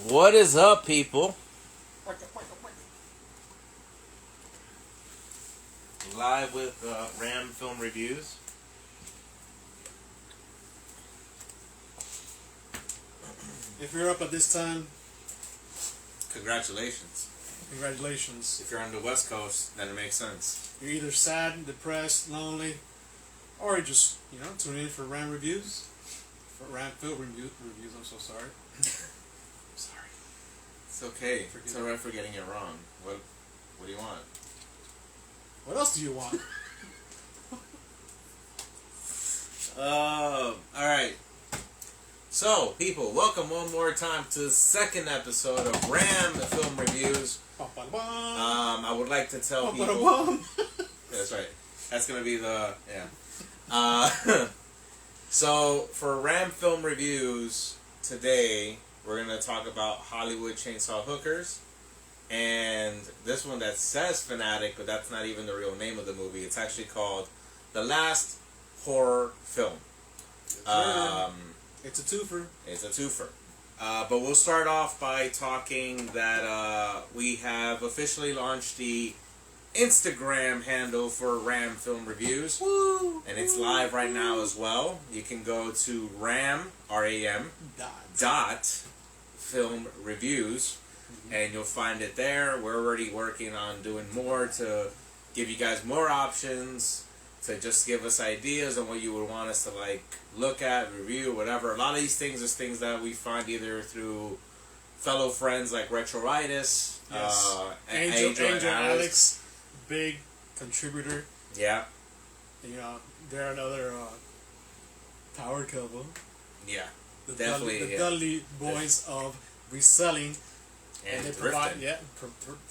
What is up, people? Live with Ram Film Reviews. If you're up at this time, Congratulations. congratulations. If you're on the West Coast, then it makes sense. You're either sad, depressed, lonely, or you just, tune in for Ram Reviews. For Ram Film Reviews, I'm so sorry. I'm sorry. It's okay. It's alright for getting it wrong. What do you want? What else do you want? Alright. So, people, welcome one more time to the second episode of Ram Film Reviews. I would like to tell people... That's right. That's going to be the... Yeah. So, for Ram Film Reviews, today, we're going to talk about Hollywood Chainsaw Hookers. And this one that says Fanatic, but that's not even the real name of the movie. It's actually called The Last Horror Film. It's a twofer. It's a twofer. But we'll start off by talking that we have officially launched the Instagram handle for Ram Film Reviews. Woo! And it's live right now as well. You can go to Ram, R-A-M, dot Film Reviews, and you'll find it there. We're already working on doing more to give you guys more options, to just give us ideas on what you would want us to look at, review, whatever. A lot of these things is things that we find either through fellow friends like Retroitis, Angel and Alex, big contributor. Yeah. They're another power couple. Yeah. The Definitely. The Dudley boys of reselling. And they provide,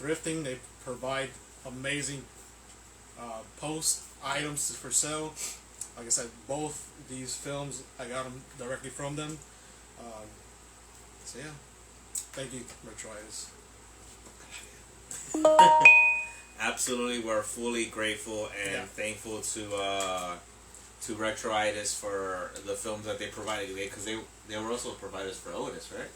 thrifting. They provide amazing post items for sale. Like I said, both these films, I got them directly from them. So yeah, thank you, Retroitis. Absolutely, we're fully grateful and thankful to Retroitis for the films that they provided, because they were also providers for Otis, right?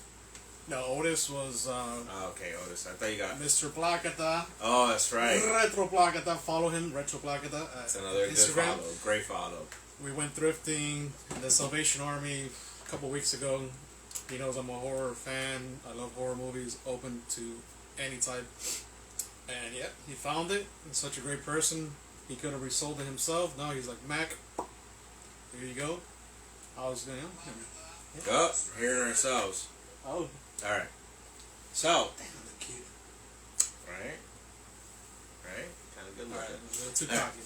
No, Otis was... okay, Otis. I thought you got... Mr. Placata. Oh, that's right. Retro Placata. Follow him, Retro Placata. That's another Instagram. Good follow. Great follow. We went thrifting in the Salvation Army a couple weeks ago. He knows I'm a horror fan. I love horror movies, open to any type. And yeah, he found it. He's such a great person. He could have resold it himself. No, he's like, Mack, here you go. I was going to... Go, hearing ourselves. Oh. Alright. So. Damn, they're cute. Right? Kind of good looking. Too cocky.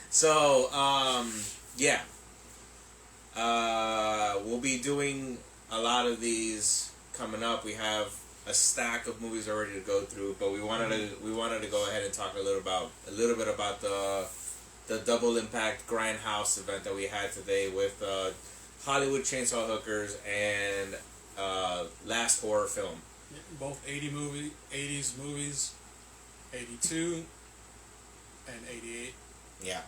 So, yeah. We'll be doing a lot of these coming up. We have a stack of movies already to go through, but we wanted to go ahead and talk a little bit about the Double Impact Grindhouse event that we had today with Hollywood Chainsaw Hookers and Last Horror Film. Yeah, both 80s movies, 82 and 88. Yeah.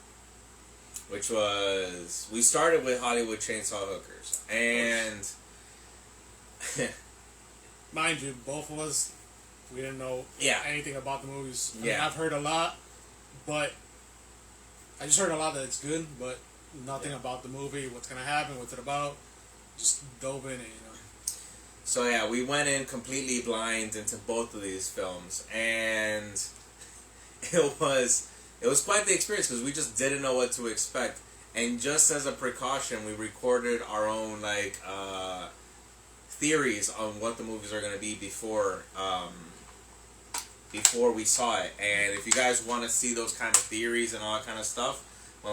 Which was... We started with Hollywood Chainsaw Hookers. And... Mind you, both of us, we didn't know anything about the movies. I mean, I've heard a lot, but... I just heard a lot that it's good, but nothing about the movie, what's going to happen, what's it about. Just dove in it, So yeah, we went in completely blind into both of these films, and it was quite the experience because we just didn't know what to expect. And just as a precaution, we recorded our own theories on what the movies are going to be before we saw it. And if you guys want to see those kind of theories and all that kind of stuff,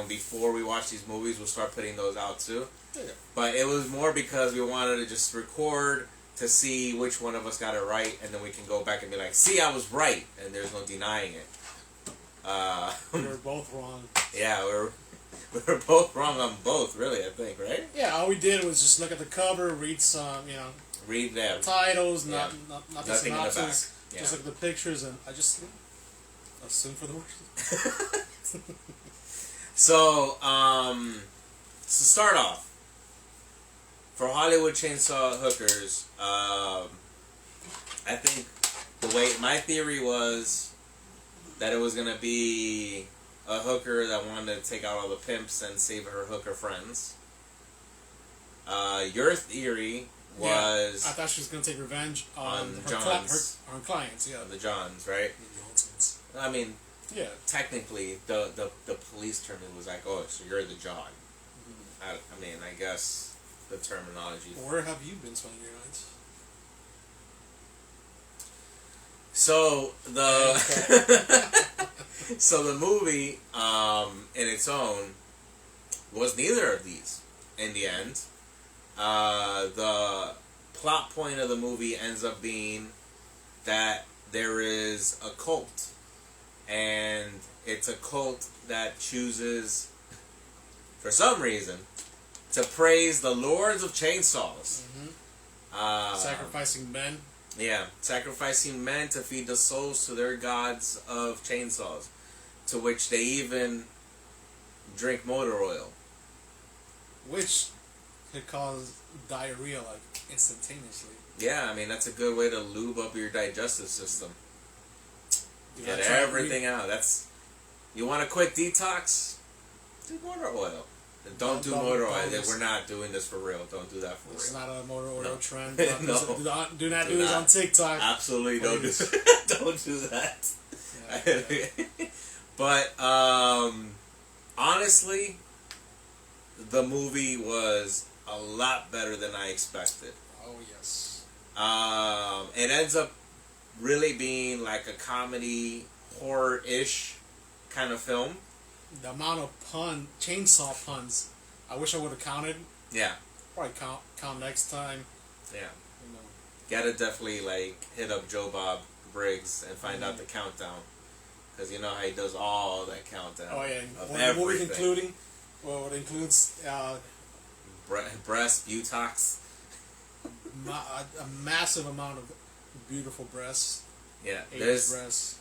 before we watch these movies, we'll start putting those out too. Yeah. But it was more because we wanted to just record to see which one of us got it right, and then we can go back and be like, see, I was right, and there's no denying it. We were both wrong. Yeah, we were both wrong on both, really, I think, right? Yeah, all we did was just look at the cover, read some, read them. Titles, not the Nothing in the synopsis. back. Yeah. Just look at the pictures, and I just assumed for the worst. So, to start off, for Hollywood Chainsaw Hookers, I think my theory was that it was gonna be a hooker that wanted to take out all the pimps and save her hooker friends. Your theory was... I thought she was going to take revenge on her Johns. her clients, yeah. The Johns, right? I mean, yeah. Technically, the police term was like, oh, so you're the John. I mean, I guess the terminology... Where have you been spending your nights? So, the movie, in its own, was neither of these in the end. The plot point of the movie ends up being that there is a cult, and it's a cult that chooses, for some reason, to praise the lords of chainsaws. Sacrificing men. Yeah, sacrificing men to feed the souls to their gods of chainsaws, to which they even drink motor oil. Which could cause diarrhea, like, instantaneously. Yeah, I mean, that's a good way to lube up your digestive system. Get everything out. You want a quick detox? Do motor oil. Don't do motor oil. We're not doing this for real. Don't do that for real. It's not a motor oil trend. No. Do not do this on TikTok. Absolutely don't do don't do that. Yeah. But honestly, the movie was a lot better than I expected. Oh yes. It ends up really being like a comedy, horror-ish kind of film. The amount of chainsaw puns, I wish I would have counted. Yeah. Probably count next time. Yeah. You know. Gotta definitely hit up Joe Bob Briggs and find out the countdown, because you know how he does all that countdown. Oh yeah. Of everything. It includes breast butox. A massive amount of beautiful breasts. Yeah. 80s breasts.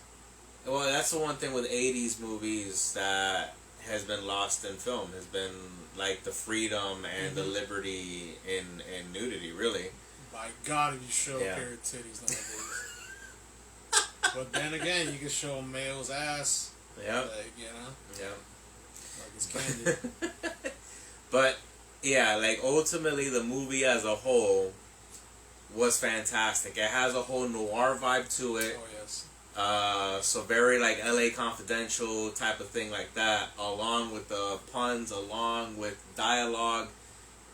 Well, that's the one thing with 80s movies that has been lost in film, has been like the freedom and the liberty in nudity, really. By God, if you show a pair of titties nowadays. But then again, you can show a male's ass. Yeah. You know? Yeah. Like it's candy. But, yeah, ultimately the movie as a whole was fantastic. It has a whole noir vibe to it. Oh, yes. So very LA Confidential type of thing like that, along with the puns, along with dialogue.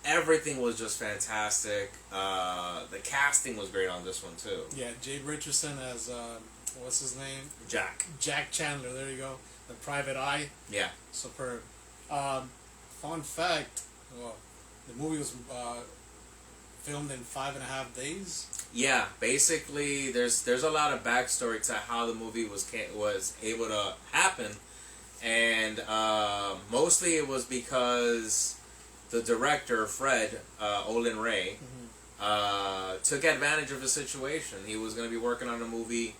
Everything was just fantastic. The casting was great on this one too. Yeah, Jade Richardson as what's his name? Jack Chandler. There you go. The private eye. Yeah. Superb. Fun fact. Well, the movie was filmed in 5.5 days. Yeah, basically, there's a lot of backstory to how the movie was able to happen, and mostly it was because the director Fred Olin Ray took advantage of the situation. He was going to be working on a movie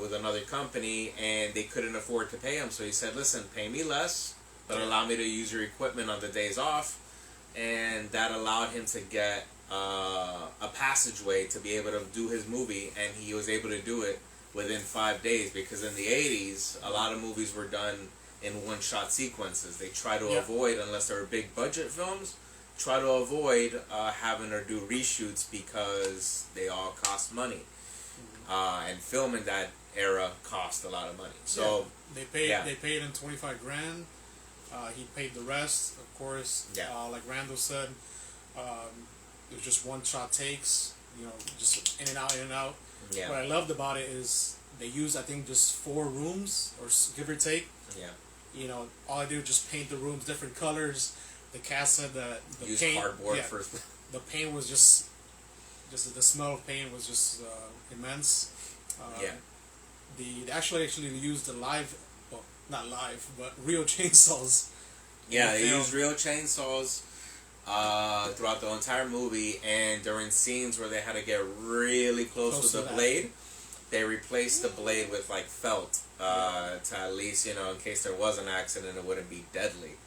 with another company, and they couldn't afford to pay him, so he said, "Listen, pay me less, but allow me to use your equipment on the days off," and that allowed him to get a passageway to be able to do his movie, and he was able to do it within 5 days, because in the 80s, a lot of movies were done in one-shot sequences. They try to avoid, unless they were big budget films, try to avoid having to do reshoots because they all cost money. And film in that era cost a lot of money. So they paid him $25,000. He paid the rest, of course. Like Randall said, it was just one-shot takes, just in and out, in and out. Yeah. What I loved about it is they used, I think, just 4 rooms, or give or take. Yeah. All I did was just paint the rooms different colors. The cast said the use paint, cardboard first. The paint was just the smell of paint was just immense. They actually used the not live, but real chainsaws. Yeah, they used real chainsaws throughout the entire movie, and during scenes where they had to get really close to the blade, they replaced the blade with felt to at least, in case there was an accident, it wouldn't be deadly.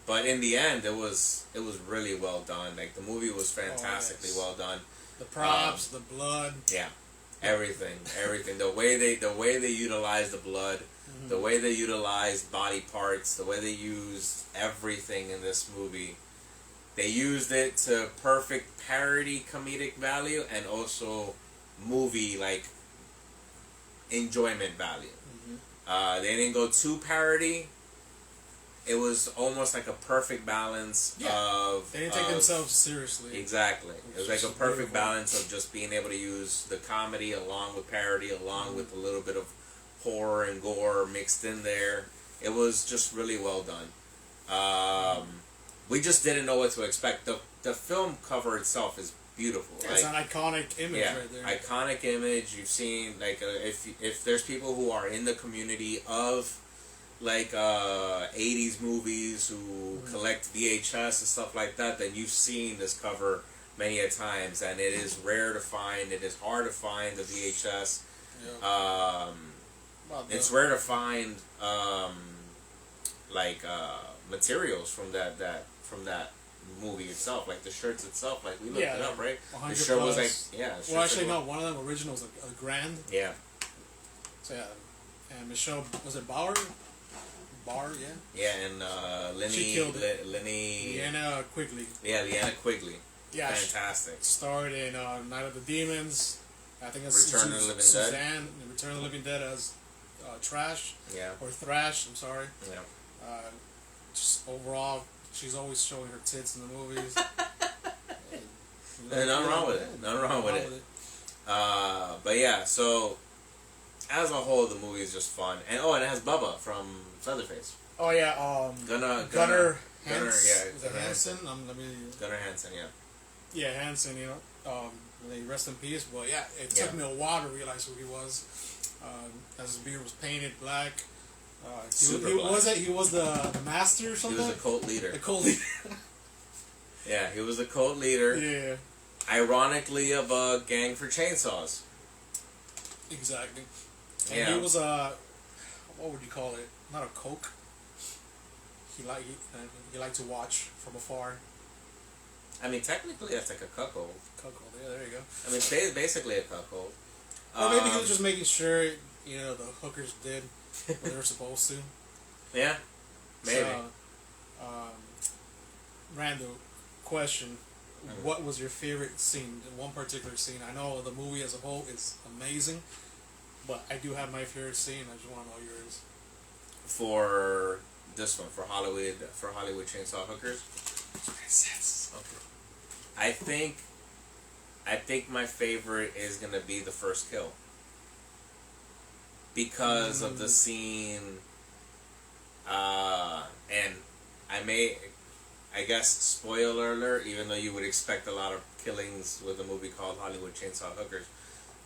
But in the end, it was really well done. Like the movie was fantastically well done. The props, the blood. Yeah, everything. The way they utilized the blood, the way they utilized body parts, the way they used everything in this movie. They used it to perfect parody comedic value and also movie like enjoyment value. They didn't go too parody. It was almost like a perfect balance of... They didn't take themselves seriously. Exactly. It was like a perfect balance of just being able to use the comedy along with parody, along with a little bit of horror and gore mixed in there. It was just really well done. We just didn't know what to expect. The film cover itself is beautiful. It's an iconic image right there. Iconic image. You've seen, like, if there's people who are in the community of... like 80s movies who collect VHS and stuff like that, then you've seen this cover many a times, and it is rare to find. It is hard to find the VHS. It's rare to find materials from that movie itself, like the shirts itself. Like we looked it up, right? The shirt was well, actually, no. One of them original was a grand. Yeah. So and Michelle, was it Bauer? Yeah, and Lenny. She killed it. Leanna Quigley. Yeah, Leanna Quigley. Yeah, fantastic. Starred in Night of the Demons. I think it's Return of the Living Suzanne, Return of the Living Dead as Trash. Yeah. Or Thrash. I'm sorry. Yeah. Just overall, she's always showing her tits in the movies. Nothing wrong with it. Nothing wrong with it. But yeah, so as a whole, the movie is just fun, and it has Bubba from Leatherface. Oh yeah, Gunnar Hansen. Was it Hansen? Gunnar Hansen, yeah. Yeah, Hansen. You know, may rest in peace. But yeah, it took me a while to realize who he was. As his beard was painted black. He was the master or something. He was a cult leader. The cult leader. Yeah, he was a cult leader. Yeah. Ironically, of a gang for chainsaws. Exactly. And he was what would you call it? Not a coke. He liked to watch from afar. I mean, technically, that's like a cuckold. Cuckold, yeah, there you go. I mean, it's basically a cuckold. Or maybe he was just making sure, the hookers did what they were supposed to. Yeah, maybe. So, Randall, question. What was your favorite scene? One particular scene. I know the movie as a whole is amazing, but I do have my favorite scene. I just want to know yours. For this one, for Hollywood Chainsaw Hookers. Okay. I think my favorite is gonna be the first kill because of the scene. And I guess, spoiler alert, even though you would expect a lot of killings with a movie called Hollywood Chainsaw Hookers.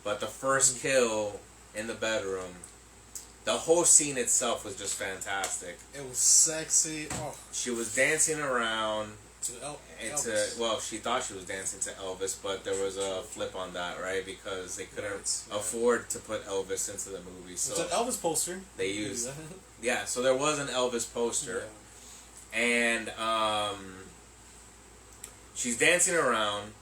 But the first kill in the bedroom, the whole scene itself was just fantastic. It was sexy. Oh. She was dancing around. Elvis. Well, she thought she was dancing to Elvis, but there was a flip on that, right? Because they couldn't afford to put Elvis into the movie. So it's an Elvis poster. They used... Yeah, so there was an Elvis poster. Yeah. And she's dancing around.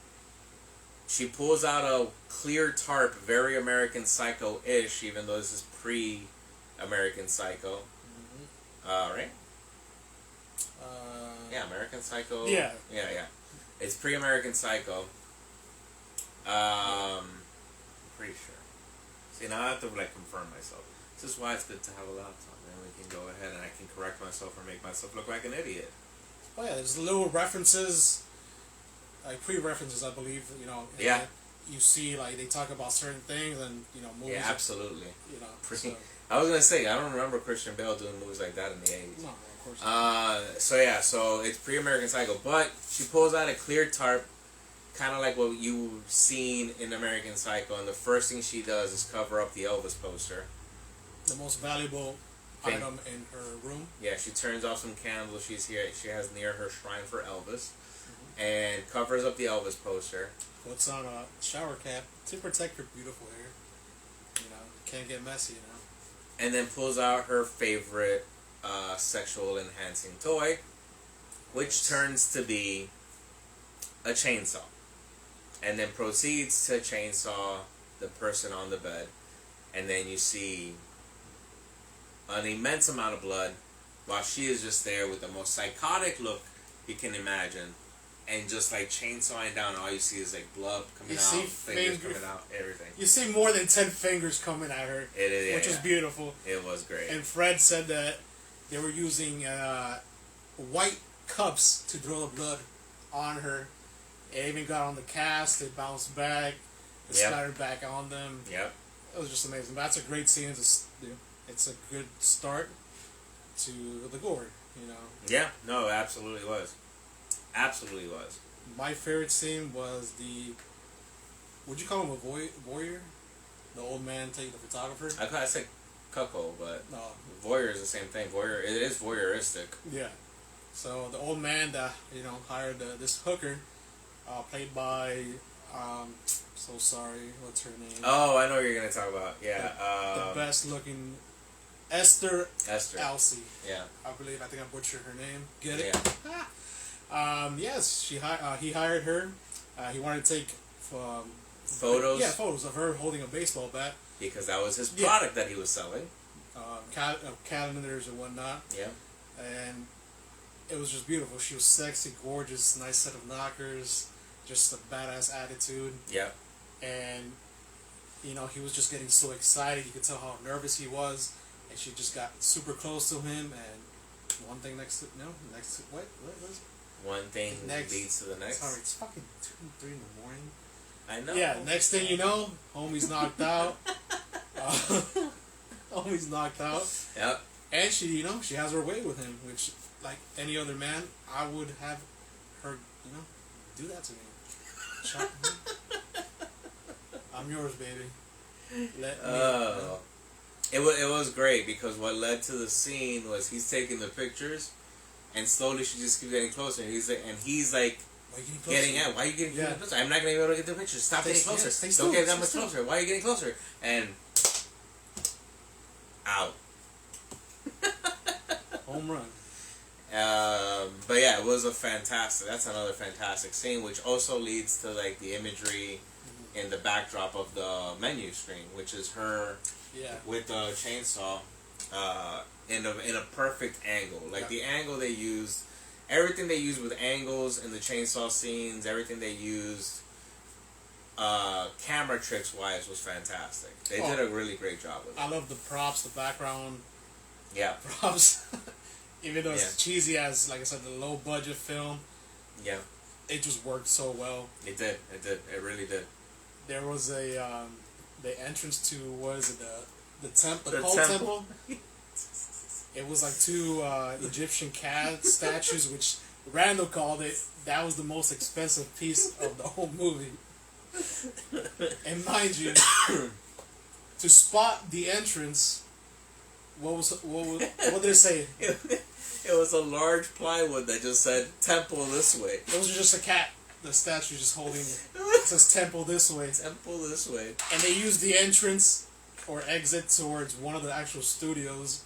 She pulls out a clear tarp, very American Psycho-ish, even though this is pre-American Psycho. Right? Yeah, American Psycho. Yeah. Yeah. It's pre-American Psycho. Pretty sure. See, now I have to confirm myself. This is why it's good to have a laptop. We can go ahead and I can correct myself or make myself look like an idiot. Oh yeah, there's little references, like pre-references, I believe. Yeah. You see, like they talk about certain things, and movies. Yeah, absolutely. So. I was gonna say I don't remember Christian Bale doing movies like that in the 80s. No, of course not. So it's pre-American Psycho, but she pulls out a clear tarp, kind of like what you've seen in American Psycho, and the first thing she does is cover up the Elvis poster. The most valuable item in her room. Yeah, she turns off some candles she has near her shrine for Elvis, and covers up the Elvis poster. Puts on a shower cap to protect her beautiful hair. Can't get messy, And then pulls out her favorite sexual enhancing toy, which turns to be a chainsaw, and then proceeds to chainsaw the person on the bed, and then you see an immense amount of blood while she is just there with the most psychotic look you can imagine, and just like chainsawing down. All you see is like blood coming out, fingers coming out, everything. You see more than 10 fingers coming at her, which is beautiful. It was great. And Fred said that they were using white cups to draw the blood on her. It even got on the cast. It bounced back. It splattered back on them. Yep. It was just amazing. That's a great scene. It's a good start to the gore, you know. Yeah. No, it absolutely was. Absolutely was. My favorite scene was would you call him a voyeur? The old man taking the photographer? I said cuckold, but no. Voyeur is the same thing. Voyeur, it is voyeuristic. Yeah. So the old man that, you know, hired this hooker, played by, so sorry, what's her name? Oh, I know what you're going to talk about. Yeah. The best looking Esther Alsey. Yeah. I think I butchered her name. Get it? Yeah. Yes, he hired her. He wanted to take photos. Yeah, photos of her holding a baseball bat. Because that was his product that he was selling. Calendars and whatnot. Yeah. And it was just beautiful. She was sexy, gorgeous, nice set of knockers, just a badass attitude. Yeah. And, you know, he was just getting so excited. You could tell how nervous he was. And she just got super close to him. And one thing what was it? One thing leads to the next. Sorry, it's fucking 2, 3 in the morning. I know. Yeah, next thing you know, homie's knocked out. Homie's knocked out. Yep. And she, you know, she has her way with him, which, like any other man, I would have her, you know, do that to me. Chop me. I'm yours, baby. Let me. Oh. It was great because what led to the scene was he's taking the pictures, and slowly she just keeps getting closer. And he's like, getting out. Why are you getting closer? I'm not gonna be able to get the picture. Stop getting closer. Don't get that much closer. Why are you getting closer? And out. Home run. But yeah, it was that's another fantastic scene, which also leads to like the imagery in the backdrop of the menu screen, which is her with the chainsaw in a perfect angle. Like the angle they used, everything they used with angles in the chainsaw scenes, everything they used camera tricks wise was fantastic. They did a really great job with it. I love the props, the background. Yeah. Props. Even though it's cheesy as, like I said, the low budget film. Yeah. It just worked so well. It did. It really did. There was the entrance to, what is it, the temple? It was like 2 Egyptian cat statues, which Randall called it. That was the most expensive piece of the whole movie. And mind you, to spot the entrance, what did it say? It was a large plywood that just said "Temple this way." It was just a cat. The statue just holding it says "Temple this way." Temple this way. And they used the entrance or exit towards one of the actual studios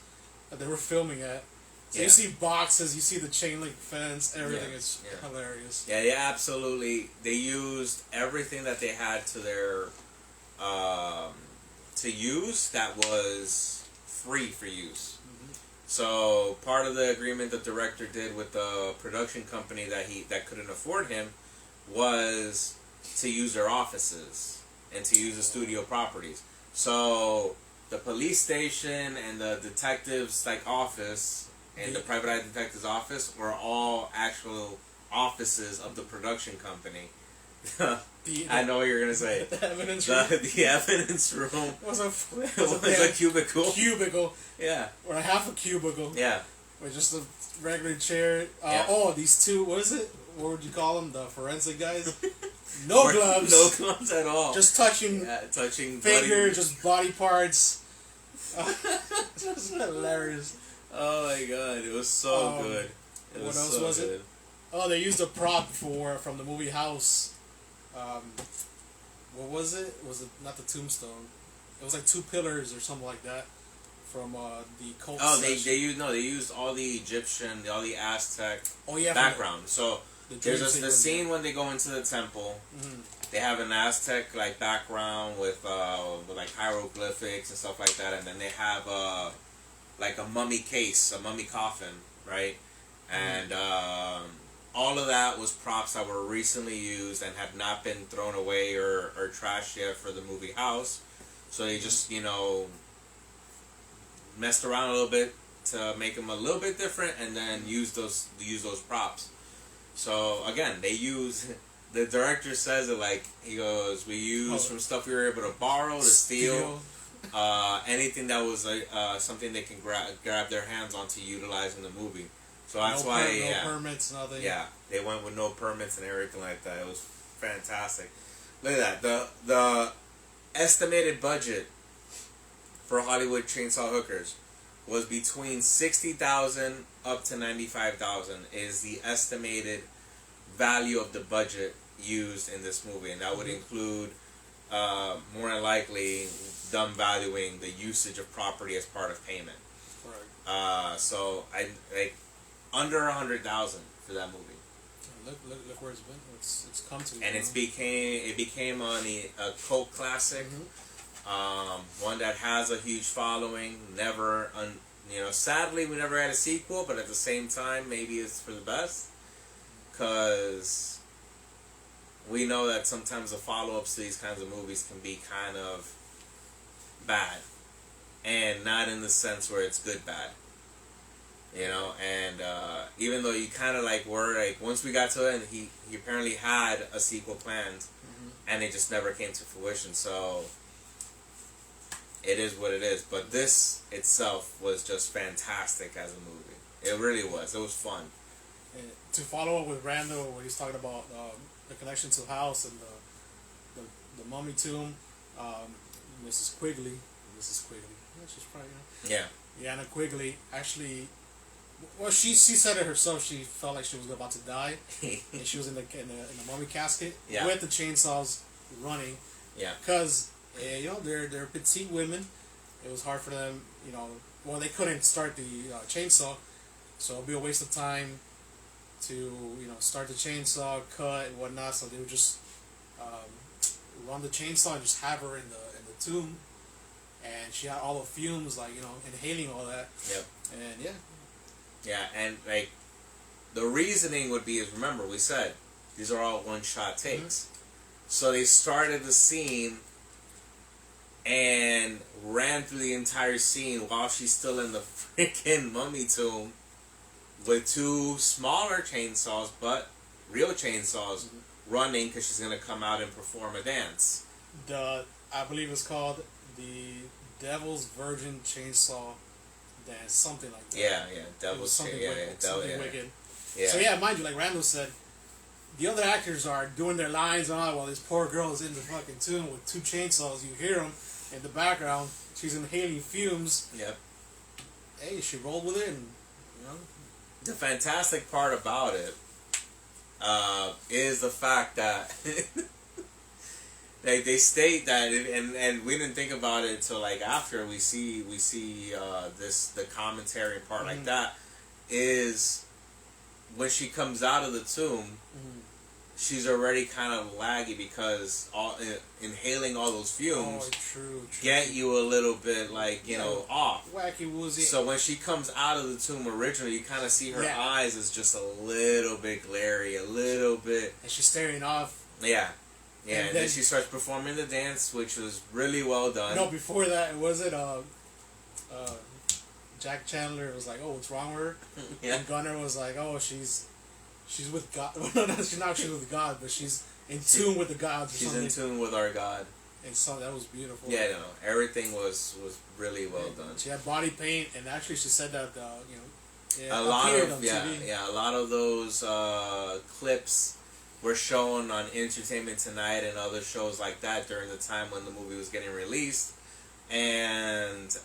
that they were filming at. So you see boxes, you see the chain link fence, everything is hilarious. Yeah, yeah, absolutely. They used everything that they had to their to use that was free for use. So part of the agreement the director did with the production company that couldn't afford him was to use their offices and to use the studio properties. So the police station and the detective's office and the private eye detective's office were all actual offices of the production company. I know what you're gonna say. The evidence room. The evidence room was a cubicle. Cubicle. Yeah. Or half a cubicle. Yeah. With just a regular chair. These 2. What is it? What would you call them? The forensic guys. No gloves. No gloves at all. Just touching. Touching fingers, just body parts. It's just hilarious. Oh my god, it was so good. What else was it? Oh, they used a prop from the movie House. What was it? Was it not the tombstone? It was like 2 pillars or something like that from the cult. Oh, they used all the Egyptian, all the Aztec background. So there's the scene when they go into the temple. Mm-hmm. They have an Aztec like background with like hieroglyphics and stuff like that, and then they have like a mummy case, a mummy coffin, right? And all of that was props that were recently used and had not been thrown away or trashed yet for the movie House. So they just, messed around a little bit to make them a little bit different, and then use those props. So again, they use. The director says it like he goes, "We use from stuff we were able to borrow, to steal, anything that was something they can grab their hands on to utilize in the movie." So that's why, no permits, nothing. Yeah, they went with no permits and everything like that. It was fantastic. Look at that. The estimated budget for Hollywood Chainsaw Hookers was between $60,000 up to $95,000 is the estimated value of the budget used in this movie, and that would include more than likely them valuing the usage of property as part of payment. Right. So I like under $100,000 for that movie. Look where it's been. It's come to. And it became a cult classic. Mm-hmm. One that has a huge following. Sadly we never had a sequel, but at the same time maybe it's for the best, because we know that sometimes the follow-ups to these kinds of movies can be kind of bad, and not in the sense where it's good bad. And even though you kind of like were like, once we got to it, and he apparently had a sequel planned, mm-hmm. and it just never came to fruition. So it is what it is. But this itself was just fantastic as a movie. It really was. It was fun. And to follow up with Randall, when he's talking about the connection to House and the mummy tomb, Mrs. Quigley, yeah, she's probably Anna Quigley actually. Well, she said it herself. She felt like she was about to die, and she was in the mummy casket with the chainsaws running. Yeah, because they're petite women. It was hard for them. Well, they couldn't start the chainsaw, so it'd be a waste of time to start the chainsaw, cut and whatnot. So they would just run the chainsaw and just have her in the tomb, and she had all the fumes, like inhaling all that. Yep. And yeah, and like the reasoning would be is, remember we said these are all one-shot takes, mm-hmm. So they started the scene and ran through the entire scene while she's still in the freaking mummy tomb with two smaller chainsaws, but real chainsaws, mm-hmm. running, because she's going to come out and perform a dance. I believe it's called the Devil's Virgin Chainsaw Dance, something like that. Yeah, Devil's something wicked. Yeah. So mind you, like Randall said, the other actors are doing their lines and all while this poor girl is in the fucking tomb with two chainsaws. You hear them in the background. She's inhaling fumes. Yep. Hey, she rolled with it, and the fantastic part about it is the fact that they state that, and we didn't think about it until like after we see the commentary part, mm-hmm. like that, is when she comes out of the tomb, mm-hmm. she's already kind of laggy because inhaling all those fumes get you a little bit like off. Wacky woozy. So when she comes out of the tomb originally, you kind of see her eyes as just a little bit glary, a little bit, and she's staring off. Yeah. Yeah, and then she starts performing the dance, which was really well done. No, before that, was it Jack Chandler was like, "Oh, what's wrong with her?" Yeah. And Gunner was like, "Oh, she's with God." No, she's not. She's with God, but she's in tune with the gods. She's in tune with our God. And so that was beautiful. Yeah, no, everything was really well done. She had body paint, and actually, she said that a lot of those clips were shown on Entertainment Tonight and other shows like that during the time when the movie was getting released, and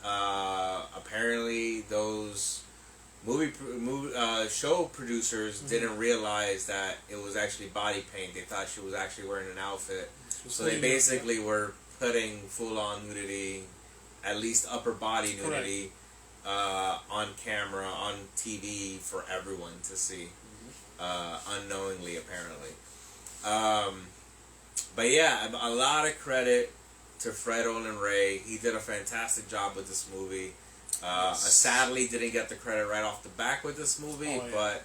apparently those show producers mm-hmm. didn't realize that it was actually body paint. They thought she was actually wearing an outfit, so they basically were putting full on nudity at least upper body nudity on camera, on TV for everyone to see, unknowingly apparently. But yeah, a lot of credit to Fred Olen Ray. He did a fantastic job with this movie. Sadly, didn't get the credit right off the back with this movie, but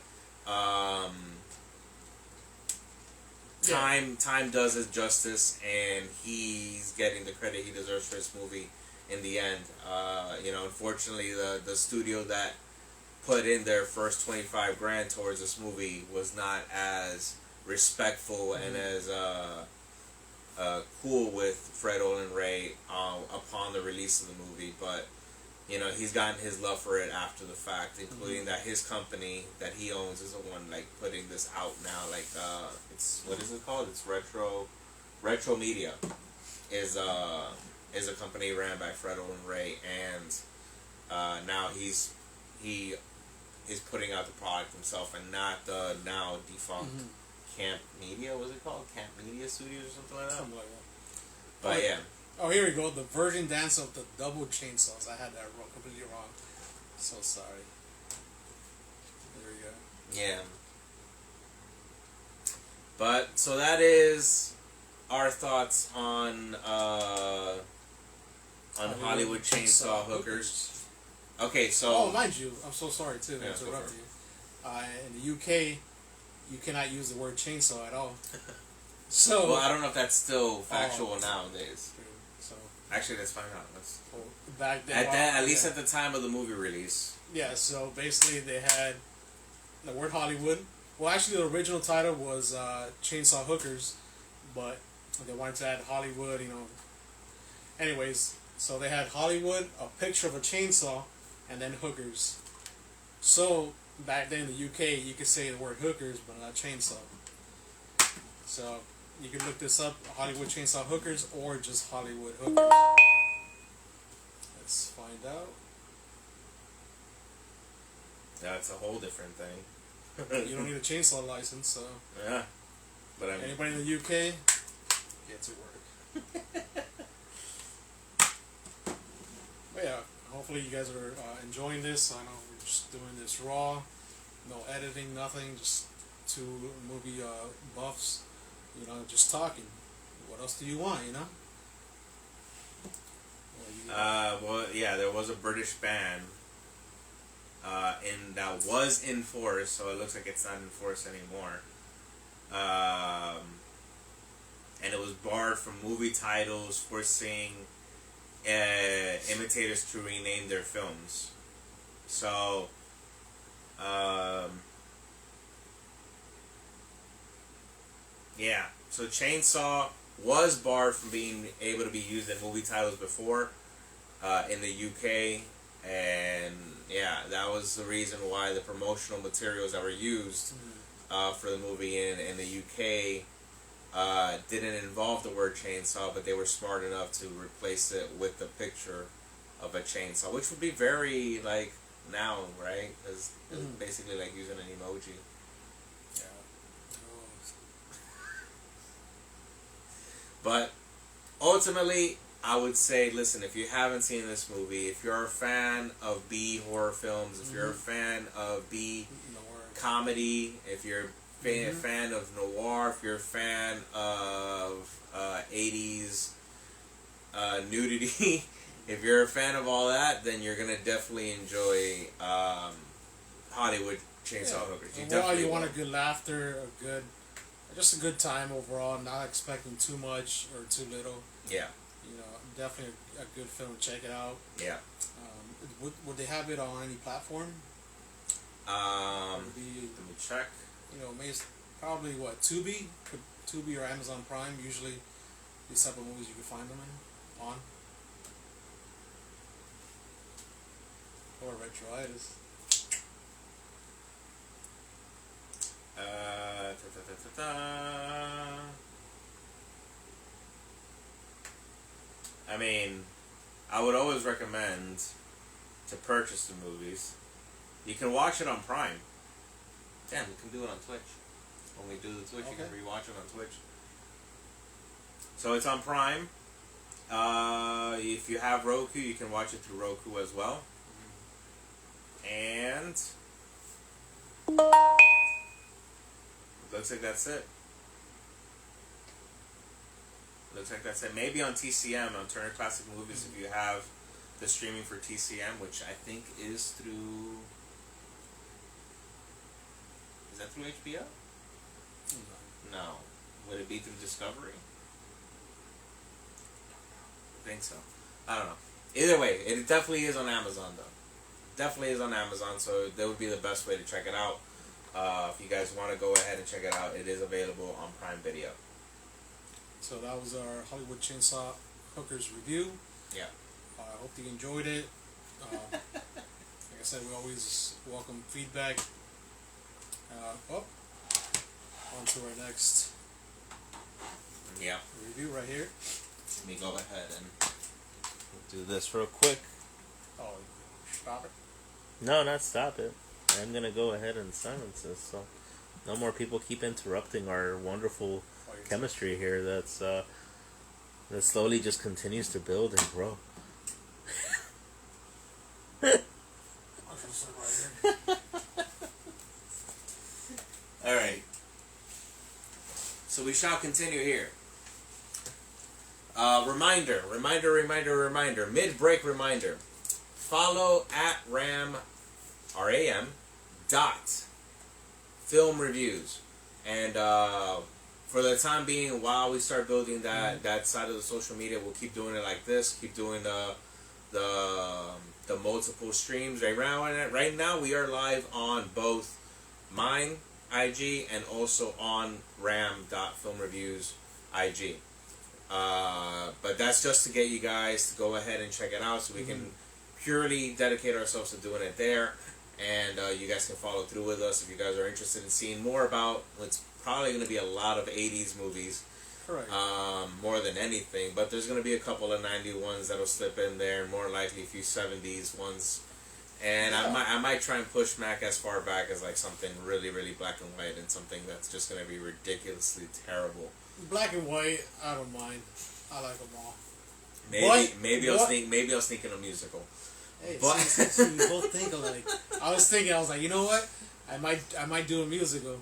time does his justice, and he's getting the credit he deserves for this movie in the end. Unfortunately, the studio that put in their first $25,000 towards this movie was not as respectful and as cool with Fred Olen Ray upon the release of the movie, but he's gotten his love for it after the fact, including that his company that he owns is the one putting this out now. It's, what is it called? It's Retro Media is a company ran by Fred Olen Ray, and now he's putting out the product himself and not the now defunct Camp Media. Was it called Camp Media Studios or something like that? Something like that. But yeah. Oh, here we go. The Virgin Dance of the Double Chainsaws. I had that completely wrong. So sorry. There we go. Yeah. But so that is our thoughts on Hollywood Chainsaw Hookers. Okay, so. Oh, mind you, I'm so sorry too to interrupt you. In the UK, you cannot use the word chainsaw at all. So. Well, I don't know if that's still factual nowadays. So. Actually, let's find out. Back then, at least at the time of the movie release. Yeah. So basically, they had the word Hollywood. Well, actually, the original title was Chainsaw Hookers, but they wanted to add Hollywood. Anyways, so they had Hollywood, a picture of a chainsaw, and then hookers. So back then in the UK, you could say the word hookers, but not chainsaw. So you can look this up: Hollywood Chainsaw Hookers, or just Hollywood Hookers. Let's find out. That's a whole different thing. You don't need a chainsaw license, so. Yeah. But anybody in the UK, get to work. But yeah, hopefully you guys are enjoying this. I know we're just doing this raw, no editing, nothing, just two movie buffs, just talking. What else do you want, Well, yeah, there was a British ban that was in force, so it looks like it's not in force anymore. And it was barred from movie titles, forcing imitators to rename their films. So, yeah. So Chainsaw was barred from being able to be used in movie titles before in the UK, and yeah, that was the reason why the promotional materials that were used for the movie in the UK didn't involve the word chainsaw, but they were smart enough to replace it with the picture of a chainsaw, which would be very now, right? Because it's basically like using an emoji. Yeah. But ultimately, I would say, listen, if you haven't seen this movie, if you're a fan of B horror films, if you're a fan of B comedy, if you're a fan of noir, if you're a fan of 80s nudity, if you're a fan of all that, then you're going to definitely enjoy Hollywood Chainsaw Hookers. You want a good laughter, just a good time overall, not expecting too much or too little. Yeah. Definitely a good film. Check it out. Yeah. Would they have it on any platform? Let me check. Probably Tubi or Amazon Prime. Usually, these type of movies you can find them on. Or Retroitis. I mean, I would always recommend to purchase the movies. You can watch it on Prime. Damn, we can do it on Twitch. When we do the Twitch, you can rewatch it on Twitch. So it's on Prime. If you have Roku, you can watch it through Roku as well. And looks like that's it. Looks like that's it. Maybe on TCM, on Turner Classic Movies, if you have the streaming for TCM, which I think is through... Is that through HBO? No. Would it be through Discovery? I think so. I don't know. Either way, it definitely is on Amazon, though. Definitely is on Amazon, so that would be the best way to check it out. If you guys want to go ahead and check it out, it is available on Prime Video. So that was our Hollywood Chainsaw Hookers review. Yeah. I hope you enjoyed it. Like I said, we always welcome feedback. On to our next review right here. Let me go ahead and do this real quick. Oh, stop it. No, not stop it. I'm going to go ahead and silence this, so no more people keep interrupting our wonderful chemistry here that slowly just continues to build and grow. Alright. So we shall continue here. Reminder. Mid-break reminder. Follow at RAM dot film reviews. And for the time being, while we start building that side of the social media, we'll keep doing it like this. Keep doing the multiple streams. Right now we are live on both mine IG and also on ram.filmreviews IG. But that's just to get you guys to go ahead and check it out, so we can purely dedicate ourselves to doing it there, and you guys can follow through with us if you guys are interested in seeing more about what's probably going to be a lot of 80s movies. Correct. More than anything, but there's going to be a couple of 90 ones that'll slip in there, and more likely a few 70s ones. And I might try and push Mack as far back as like something really, really black and white, and something that's just going to be ridiculously terrible. Black and white, I don't mind. I like them all. Maybe I'll sneak in a musical. Hey, but see, we both think alike. I was like, you know what? I might do a musical.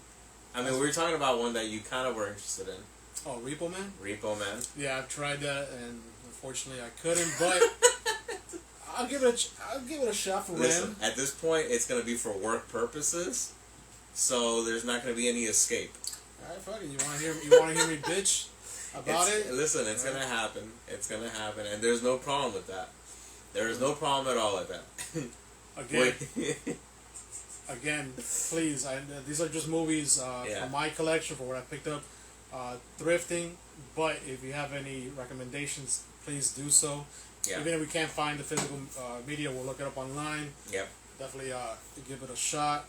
I mean, we were talking about one that you kind of were interested in. Oh, Repo Man? Repo Man. Yeah, I've tried that, and unfortunately I couldn't. But I'll give it a shot for Ram. At this point, it's gonna be for work purposes, so there's not gonna be any escape. All right, fuck it. You want to hear me bitch about it? Listen, it's gonna happen. It's gonna happen, and there's no problem with that. There is no problem at all with that. Again, please. These are just movies from my collection for what I picked up thrifting. But if you have any recommendations, please do so. Yeah. Even if we can't find the physical media, we'll look it up online. Yep. Definitely give it a shot.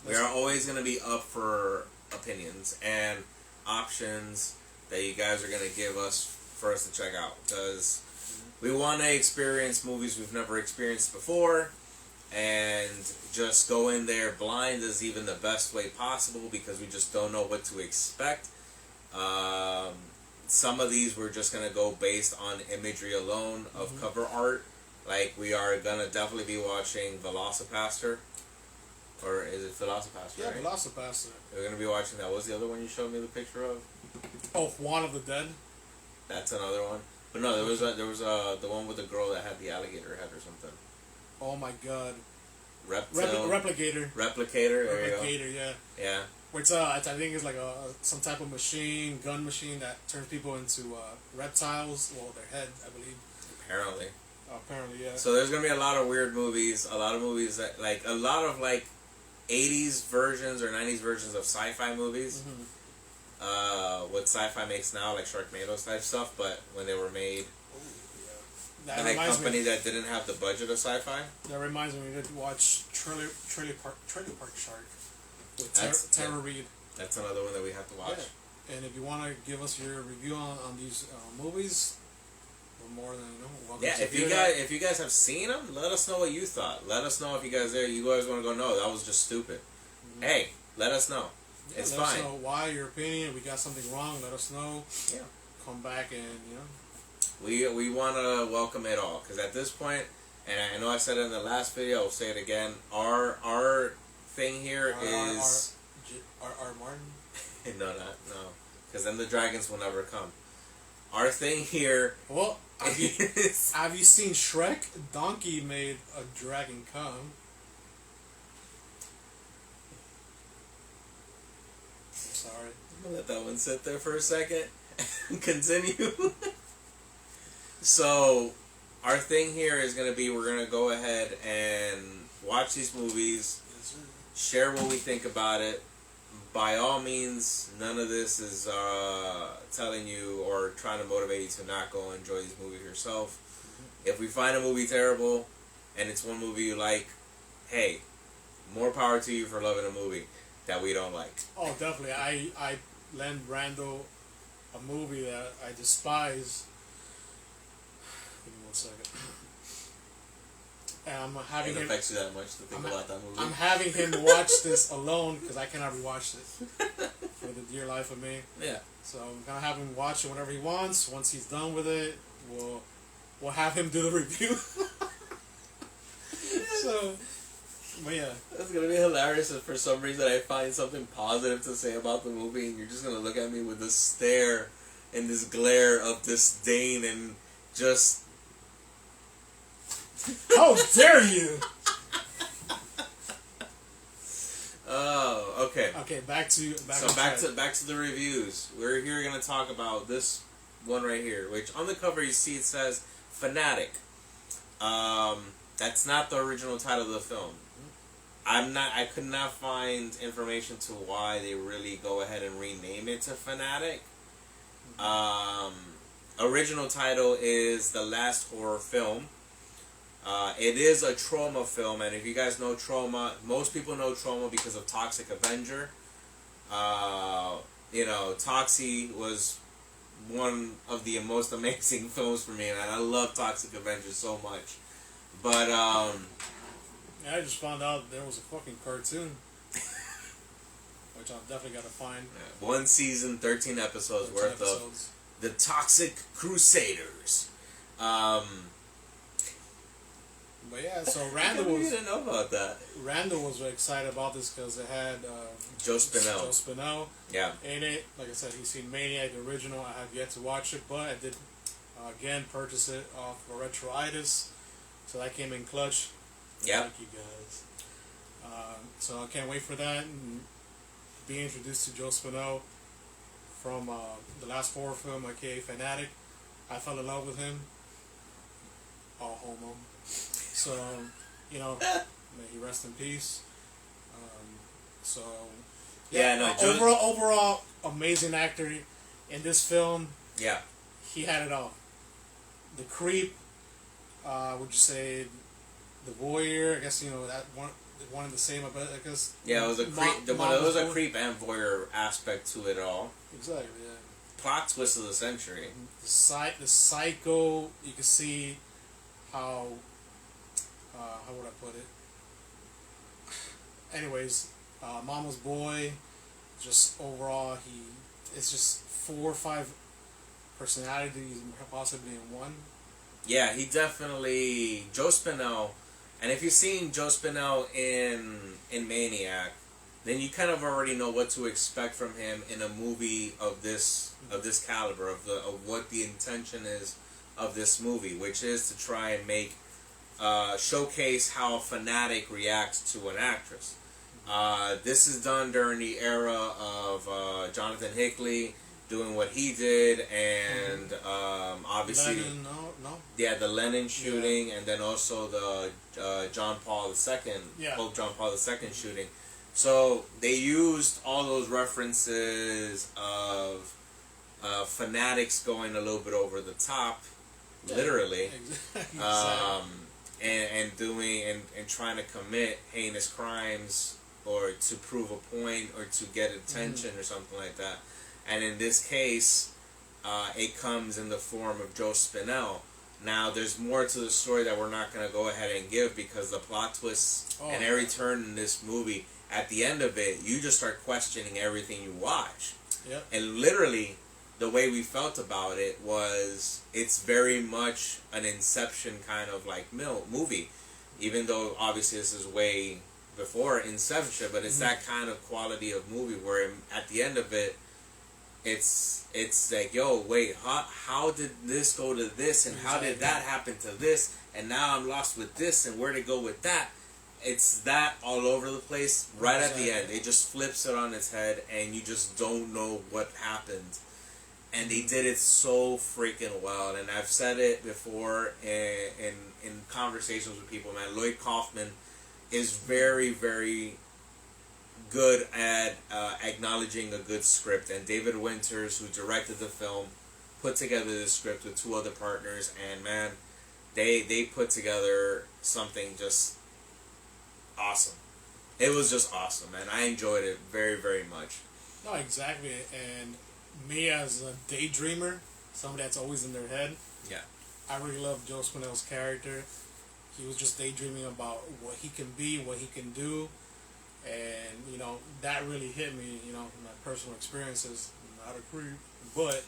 We are always going to be up for opinions and options that you guys are going to give us for us to check out, because we want to experience movies we've never experienced before, and just go in there blind is even the best way possible, because we just don't know what to expect. Some of these we're just going to go based on imagery alone of cover art. Like, we are going to definitely be watching Velocipaster. Or is it Velocipaster? Yeah, right? Velocipaster. We're going to be watching that. What was the other one you showed me the picture of? Oh, Juan of the Dead. That's another one. But no, there was the one with the girl that had the alligator head or something. Oh my god. Replicator. Replicator, yeah. Yeah. Which I think is like some type of gun machine that turns people into reptiles. Well, their head, I believe. Apparently, yeah. So there's gonna be a lot of weird movies. A lot of movies that a lot of 80s versions or 90s versions of sci-fi movies. What sci-fi makes now, like Sharknado type stuff, but when they were made. And a company that didn't have the budget of sci-fi. That reminds me, we did watch Trailer Park Shark with Tara Reid. That's another one that we have to watch. Yeah. And if you want to give us your review on these movies, we're more than welcome. Yeah, if you guys have seen them, let us know what you thought. Let us know if you guys want to go, no, that was just stupid. Hey, let us know. Yeah, it's let fine. us know why your opinion. We got something wrong. Let us know. Yeah. come back and we want to welcome it all, because at this point, and I know I said it in the last video, I'll say it again. Our thing here is our Martin. no, because then the dragons will never come. Our thing here. Well, have you seen Shrek? Donkey made a dragon come. I'm sorry. I'm gonna let that one sit there for a second. Continue. So, our thing here is gonna be, we're gonna go ahead and watch these movies, share what we think about it. By all means, none of this is telling you or trying to motivate you to not go enjoy these movies yourself. If we find a movie terrible and it's one movie you like, hey, more power to you for loving a movie that we don't like. Oh, definitely. I lend Randall a movie that I despise. Give me 1 second. And I'm having it affects you that much to think about that movie. I'm having him watch this alone because I cannot rewatch it for the dear life of me. Yeah. So I'm gonna have him watch it whenever he wants. Once he's done with it, we'll have him do the review. So, but yeah, that's gonna be hilarious if for some reason I find something positive to say about the movie, and you're just gonna look at me with this stare and this glare of disdain and just. How dare you! Oh, okay. Okay, back to the reviews. We're here going to talk about this one right here, which on the cover you see it says Fanatic. That's not the original title of the film. I could not find information to why they really go ahead and rename it to Fanatic. Original title is The Last Horror Film. It is a trauma film, and if you guys know trauma, most people know trauma because of Toxic Avenger. Toxie was one of the most amazing films for me, and I love Toxic Avenger so much. But I just found out there was a fucking cartoon, which I'll definitely gotta find. 1 season, 13 episodes worth of The Toxic Crusaders. But yeah, so Randall didn't know about that. Randall was very excited about this because it had Joe Spinell. Joe Spinell. Yeah. In it, like I said, he's seen Maniac, the original. I have yet to watch it, but I did again purchase it off for Retroitis, so that came in clutch. Yeah. Thank you guys. So I can't wait for that. And being introduced to Joe Spinell from the last horror film, aka Fanatic, I fell in love with him. All homo. So, may he rest in peace. Overall, amazing actor in this film. Yeah, he had it all. The creep, would you say, the voyeur? I guess that one and the same. I guess. Yeah, it was a creep. There was a creep and voyeur aspect to it all. Exactly. Yeah. Plot twist of the century. The psycho. You can see how would I put it? Anyways, Mama's Boy, just overall, it's just 4 or 5 personalities possibly in one. Yeah, he definitely, Joe Spinell, and if you've seen Joe Spinell in Maniac, then you kind of already know what to expect from him in a movie of this caliber, of what the intention is of this movie, which is to try and make showcase how a fanatic reacts to an actress. This is done during the era of Jonathan Hinckley doing what he did, and obviously the Lennon shooting, and then also the John Paul II, Pope John Paul II shooting. So they used all those references of fanatics going a little bit over the top, literally. Exactly. And doing and trying to commit heinous crimes or to prove a point or to get attention or something like that. And in this case, it comes in the form of Joe Spinell. Now, there's more to the story that we're not going to go ahead and give, because the plot twists and every turn in this movie, at the end of it, you just start questioning everything you watch. Yep. And literally, the way we felt about it was it's very much an Inception kind of like movie, even though obviously this is way before Inception, but it's that kind of quality of movie where at the end of it, it's like, yo, wait, how did this go to this, and how did that happen to this, and now I'm lost with this, and where to go with that. It's that all over the place. Right at the end, it just flips it on its head, and you just don't know what happened. And they did it so freaking well. And I've said it before in conversations with people, man. Lloyd Kaufman is very, very good at acknowledging a good script. And David Winters, who directed the film, put together the script with 2 other partners. And, man, they put together something just awesome. It was just awesome, man. I enjoyed it very, very much. No, exactly. And me as a daydreamer, somebody that's always in their head. Yeah. I really love Joe Spinell's character. He was just daydreaming about what he can be, what he can do. And, you know, that really hit me, you know, from my personal experiences. Not a creep. But,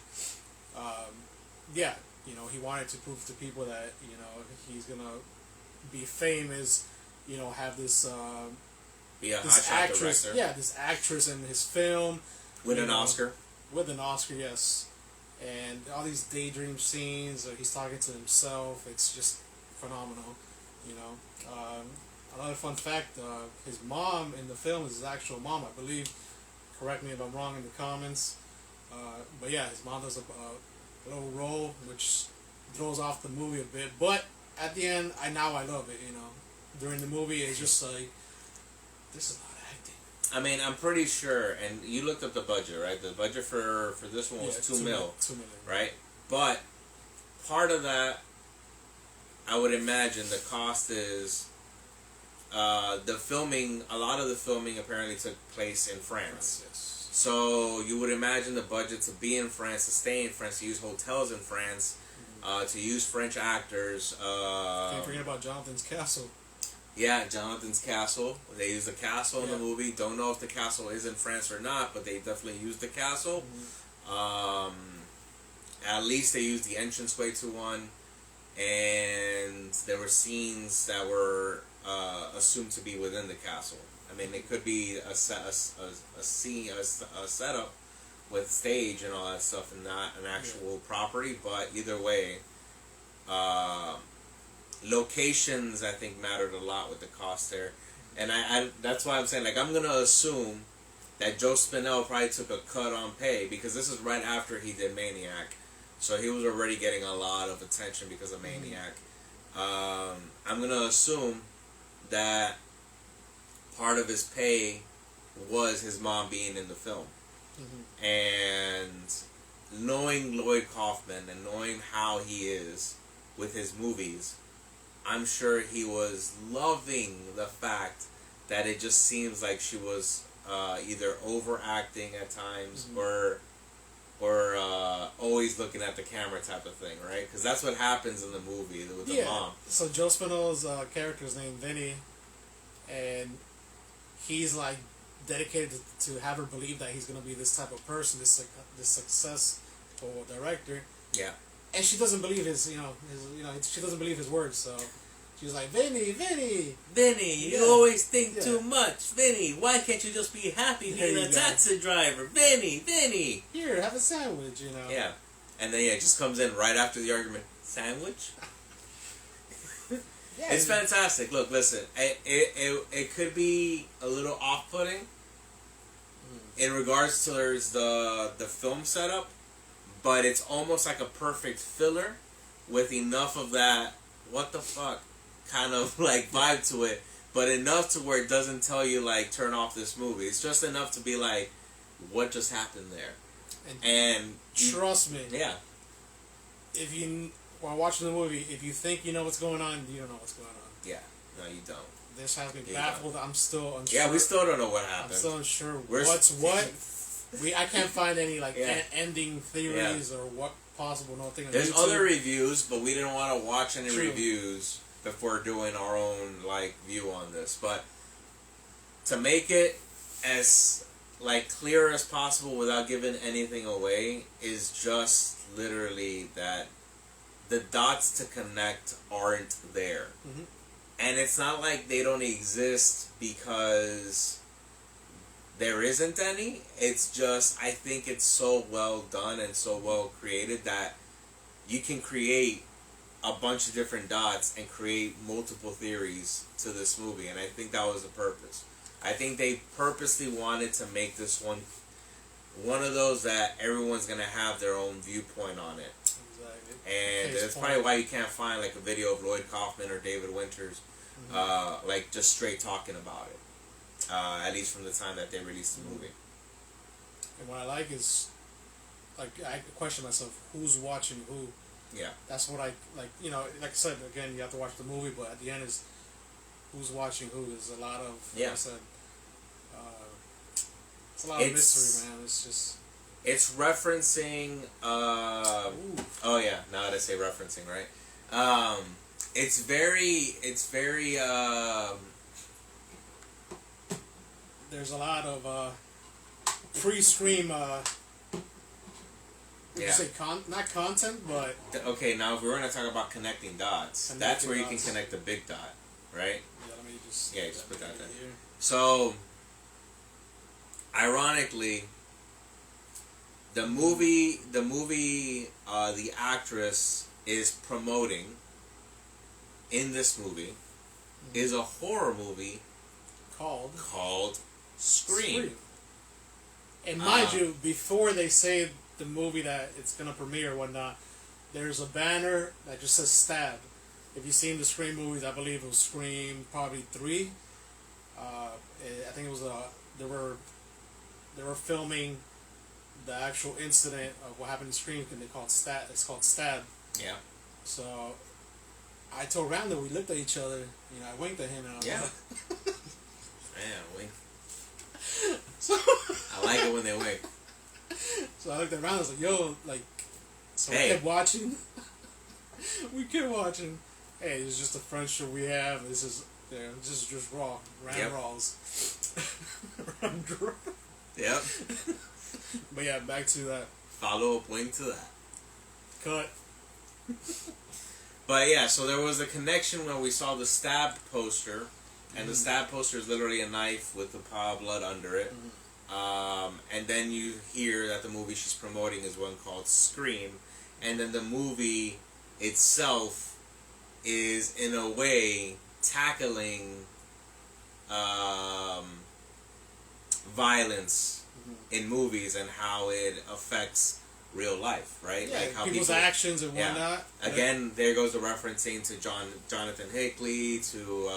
yeah, you know, he wanted to prove to people that, you know, he's going to be famous, you know, have this be a this hotshot actress, director. yeah, this actress in his film With an Oscar. With an Oscar, yes. And all these daydream scenes, he's talking to himself. It's just phenomenal, you know. Another fun fact: his mom in the film is his actual mom, I believe. Correct me if I'm wrong in the comments. But yeah, his mom does a little role which throws off the movie a bit. But at the end, I love it. You know. During the movie, it's just like, this is not acting. I mean, I'm pretty sure, and you looked up the budget, right? The budget for this one was $2 million. $2 million. Right? But part of that, I would imagine the cost is the filming, a lot of the filming apparently took place in France. Yes. So you would imagine the budget to be in France, to stay in France, to use hotels in France, to use French actors. Can't forget about Jonathan's castle. Yeah, Jonathan's castle. They use the castle in the movie. Don't know if the castle is in France or not, but they definitely used the castle. At least they used the entranceway to one, and there were scenes that were assumed to be within the castle. I mean, it could be a scene, a setup with stage and all that stuff, and not an actual property. But either way, locations, I think, mattered a lot with the cost there. And I that's why I'm saying, like, I'm going to assume that Joe Spinell probably took a cut on pay, because this is right after he did Maniac. So he was already getting a lot of attention because of Maniac. I'm going to assume that part of his pay was his mom being in the film. And knowing Lloyd Kaufman and knowing how he is with his movies, I'm sure he was loving the fact that it just seems like she was either overacting at times or always looking at the camera type of thing, right? Because that's what happens in the movie with the mom. So Joe Spinell's character is named Vinny, and he's like dedicated to have her believe that he's going to be this type of person, this successful director. Yeah. And she doesn't believe she doesn't believe his words. So she was like, Vinny, you always think too much. Vinny, why can't you just be happy being a taxi driver? Vinny. Here, have a sandwich, you know. Yeah. And then it just comes in right after the argument. Sandwich? It's fantastic. Look, listen, it could be a little off-putting in regards to the film setup, but it's almost like a perfect filler with enough of that what the fuck kind of like vibe to it, but enough to where it doesn't tell you like turn off this movie. It's just enough to be like, what just happened there? And trust me, if you while watching the movie, if you think you know what's going on, you don't know what's going on. Yeah, no, you don't. This has me baffled. I'm still unsure. Yeah, we still don't know what happened. I'm still unsure what's what. I can't find any like ending theories or what possible thing. There's other reviews, but we didn't want to watch any reviews before doing our own like view on this. But to make it as like clear as possible without giving anything away is just literally that the dots to connect aren't there. Mm-hmm. And it's not like they don't exist because there isn't any. It's just, I think it's so well done and so well created that you can create a bunch of different dots and create multiple theories to this movie. And I think that was the purpose. I think they purposely wanted to make this one of those that everyone's going to have their own viewpoint on it. Exactly. And that's probably why you can't find like a video of Lloyd Kaufman or David Winters like just straight talking about it. At least from the time that they released the movie. And what I like is, like, I question myself, who's watching who? Yeah. That's what I, like, you know, like I said, again, you have to watch the movie, but at the end is, who's watching who? There's a lot of, like I said, it's a lot of mystery, man. It's just... It's referencing, oh yeah, now that I say referencing, right? It's very, there's a lot of pre-stream, say not content, but... Okay, now if we're going to talk about connecting dots, that's where you can connect the big dot, right? Yeah, let me just... Yeah, just put that there. So, ironically, the movie, the actress is promoting in this movie is a horror movie called Scream. And mind you, before they say the movie that it's going to premiere or whatnot, there's a banner that just says Stab. If you've seen the Scream movies, I believe it was Scream probably 3. I think it was they were filming the actual incident of what happened in Scream, and they called Stab. It's called Stab. Yeah. So I told Randall, we looked at each other. You know, I winked at him, and I was like, man, wink. So I like it when they wink. So I looked at Randall. I was like, "Yo, like." So hey. We kept watching. We kept watching. Hey, it's just a friendship we have. This is just raw. Raws. Yep. But yeah, back to that. Follow up link to that. Cut. But yeah, so there was a connection when we saw the Stab poster, and the Stab poster is literally a knife with the pile of blood under it. And then you hear that the movie she's promoting is one called Scream, and then the movie itself is in a way tackling violence in movies and how it affects real life, right? Yeah, like how people's actions and whatnot. Again, there goes the referencing to Jonathan Hinckley, to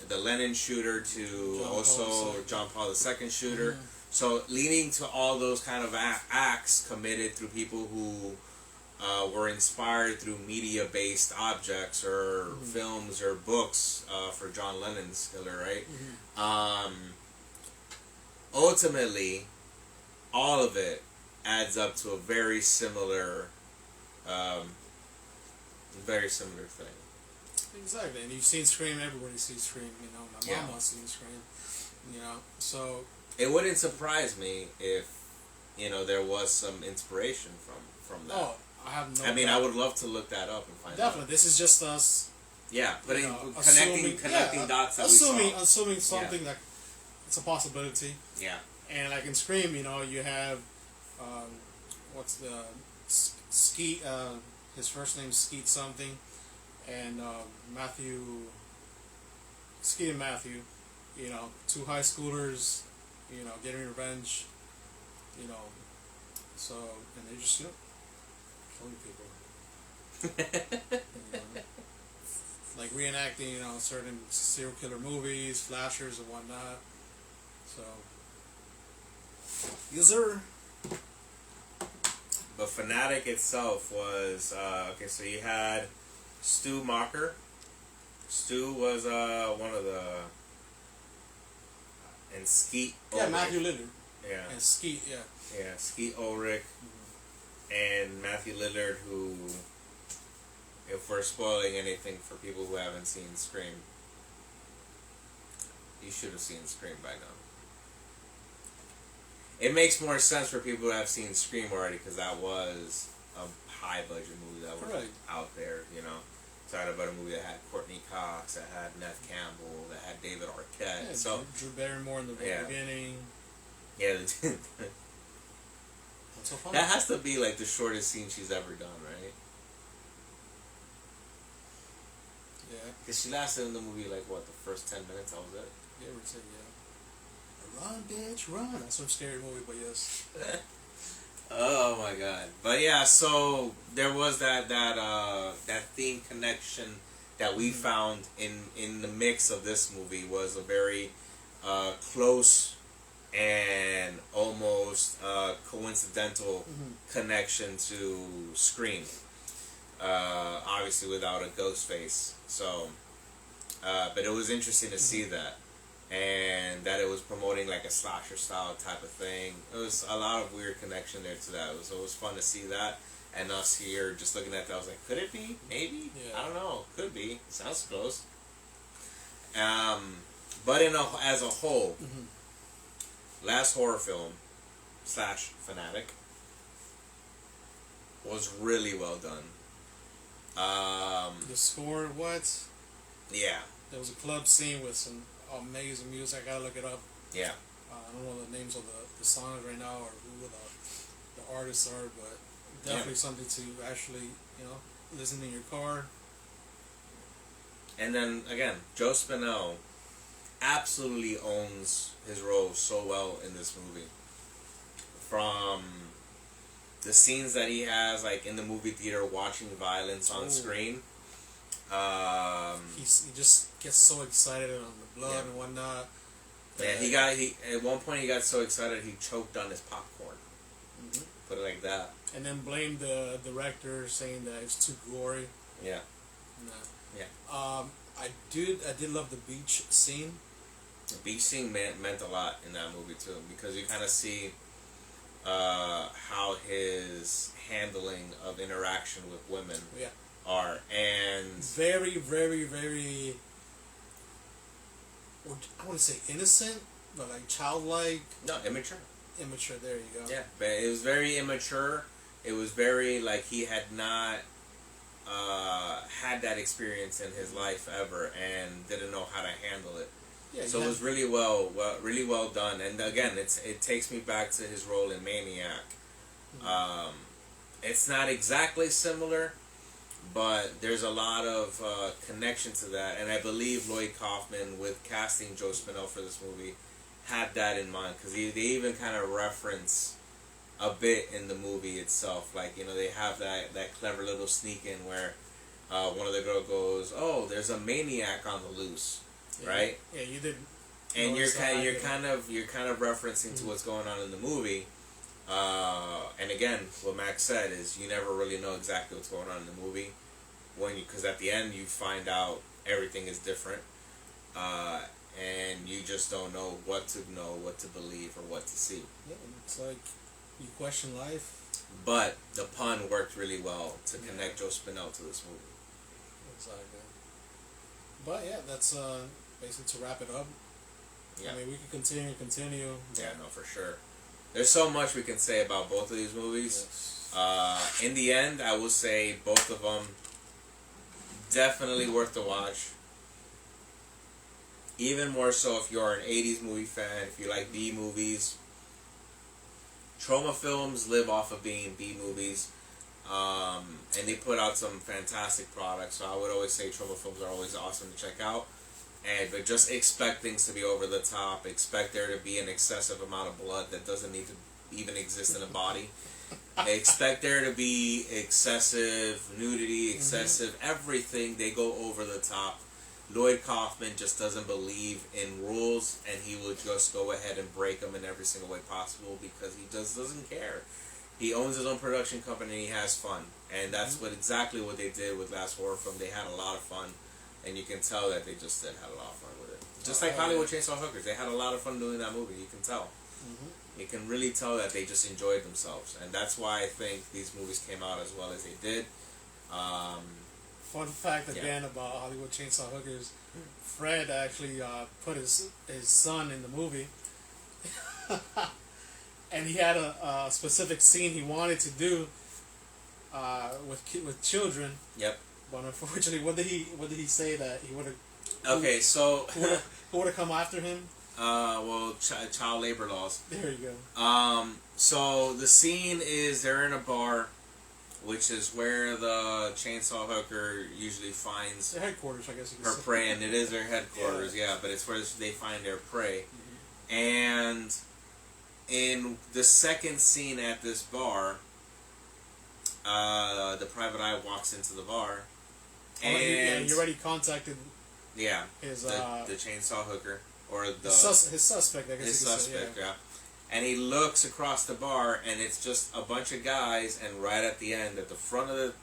the Lennon shooter, to John Paul II shooter. So leaning to all those kind of acts committed through people who were inspired through media-based objects or films or books for John Lennon's killer, right? Ultimately, all of it adds up to a very similar thing. Exactly, and you've seen Scream. Everybody sees Scream. You know, my mom has seen Scream. You know, so it wouldn't surprise me if there was some inspiration from that. Oh, I have no. I mean, I would love to look that up and find out. Definitely, this is just us. Yeah, but connecting dots. Assuming something that it's a possibility. Yeah. And like in Scream, you have what's the Skeet? His first name's Skeet something, and Matthew. Skeet and Matthew, two high schoolers, getting revenge, so and they just killing people. Like reenacting, certain serial killer movies, slashers and whatnot. So, yes, sir. But Fanatic itself was okay. So you had Stu Macher. Stu was one of the and Skeet. Yeah, Matthew Lillard. Yeah. And Skeet, yeah. Yeah, Skeet Ulrich and Matthew Lillard, who, if we're spoiling anything for people who haven't seen Scream, you should have seen Scream by now. it makes more sense for people who have seen Scream already, because that was a high budget movie that was out there, you know. Talking about a movie that had Courtney Cox, that had Nev Campbell, that had David Arquette. Yeah, so Drew Barrymore in the beginning. Yeah. What's so funny? That has to be like the shortest scene she's ever done, right? Yeah. Because she lasted in the movie like what, the first 10 minutes? That was it. Yeah, we'd say run, bitch, run. That's some scary movie, but yes. Oh my god! But yeah, so there was that theme connection that we found in the mix of this movie was a very close and almost coincidental connection to Scream. Obviously, without a ghost face. So, but it was interesting to see that. And that it was promoting like a slasher style type of thing. It was a lot of weird connection there to that. It was fun to see that. And us here just looking at that, I was like, could it be? Maybe? Yeah. I don't know. Could be. Sounds close. But as a whole, last horror film / Fanatic was really well done. The score, what? Yeah. There was a club scene with some amazing music. I gotta look it up. Yeah. I don't know the names of the songs right now or who the artists are, but definitely something to actually, listen in your car. And then again, Joe Spinell absolutely owns his role so well in this movie. From the scenes that he has, like in the movie theater, watching violence on screen. He just gets so excited on the blood and whatnot. Yeah, he at one point he got so excited he choked on his popcorn. Put it like that. And then blamed the director, saying that it's too gory. Yeah. No. Yeah. I did love the beach scene. The beach scene meant a lot in that movie too, because you kind of see how his handling of interaction with women are, and very, very, very, I want to say innocent, but like childlike. No, immature. Immature, there you go. Yeah, but it was very immature. It was very like he had not had that experience in his life ever, and didn't know how to handle it. Yeah, so it was really well done. And again, it takes me back to his role in Maniac. It's not exactly similar, but there's a lot of connection to that. And I believe Lloyd Kaufman, with casting Joe Spinell for this movie, had that in mind, because they even kind of reference a bit in the movie itself. Like, they have that clever little sneak in where one of the girls goes, "Oh, there's a maniac on the loose." Right? Yeah, you did. And you're kind of referencing to what's going on in the movie. And again, what Max said is you never really know exactly what's going on in the movie because at the end you find out everything is different, and you just don't know, what to believe, or what to see. Yeah, it's like you question life. But the pun worked really well to connect Joe Spinell to this movie. Exactly. But yeah, that's basically to wrap it up. Yeah. I mean, we can continue. Yeah, no, for sure. There's so much we can say about both of these movies. Yes. In the end, I will say both of them definitely worth the watch. Even more so if you're an 80s movie fan, if you like B movies. Trauma films live off of being B movies. And they put out some fantastic products, so I would always say Trauma films are always awesome to check out. But just expect things to be over the top. Expect there to be an excessive amount of blood that doesn't need to even exist in a body. Expect there to be excessive nudity, excessive everything. They go over the top. Lloyd Kaufman just doesn't believe in rules, and he will just go ahead and break them in every single way possible because he just doesn't care. He owns his own production company and he has fun. And that's exactly what they did with Last Horror Film. They had a lot of fun. And you can tell that they just had a lot of fun with it. Just like Hollywood Chainsaw Hookers. They had a lot of fun doing that movie. You can tell. You can really tell that they just enjoyed themselves. And that's why I think these movies came out as well as they did. Fun fact again about Hollywood Chainsaw Hookers. Fred actually put his son in the movie. and he had a specific scene he wanted to do with children. Yep. But unfortunately, what did he say that he would have? Okay, so who would have come after him? Well, child labor laws. There you go. So the scene is they're in a bar, which is where the chainsaw hooker usually finds their headquarters, I guess you could her say. prey, and it is their headquarters, yeah, but it's where they find their prey. Mm-hmm. And in the second scene at this bar, the private eye walks into the bar, and you already contacted. Yeah, his the chainsaw hooker or his suspect, I guess. His suspect, yeah. And he looks across the bar, and it's just a bunch of guys, and right at the end, at the front of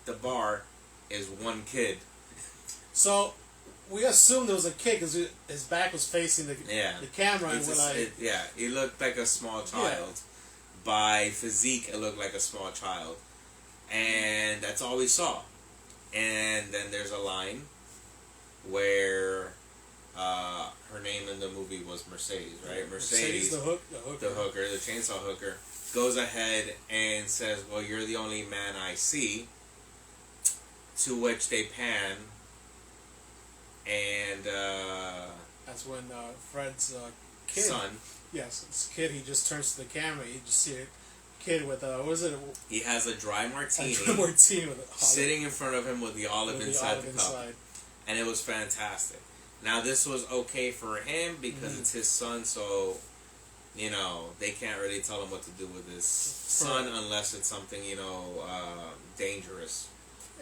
the bar, is one kid. So, we assumed it was a kid because his back was facing the camera. And he looked like a small child. Yeah. By physique, it looked like a small child. And that's all we saw. And then there's a line where her name in the movie was Mercedes, right? Mercedes, the hooker, the chainsaw hooker, goes ahead and says, "Well, you're the only man I see." To which they pan, and that's when Fred's kid, son, yes, this kid, he just turns to the camera. You just see a kid with what was it? He has a dry martini, sitting in front of him with the olive inside the cup, and it was fantastic. Now, this was okay for him because it's his son, so, they can't really tell him what to do with his son unless it's something, dangerous.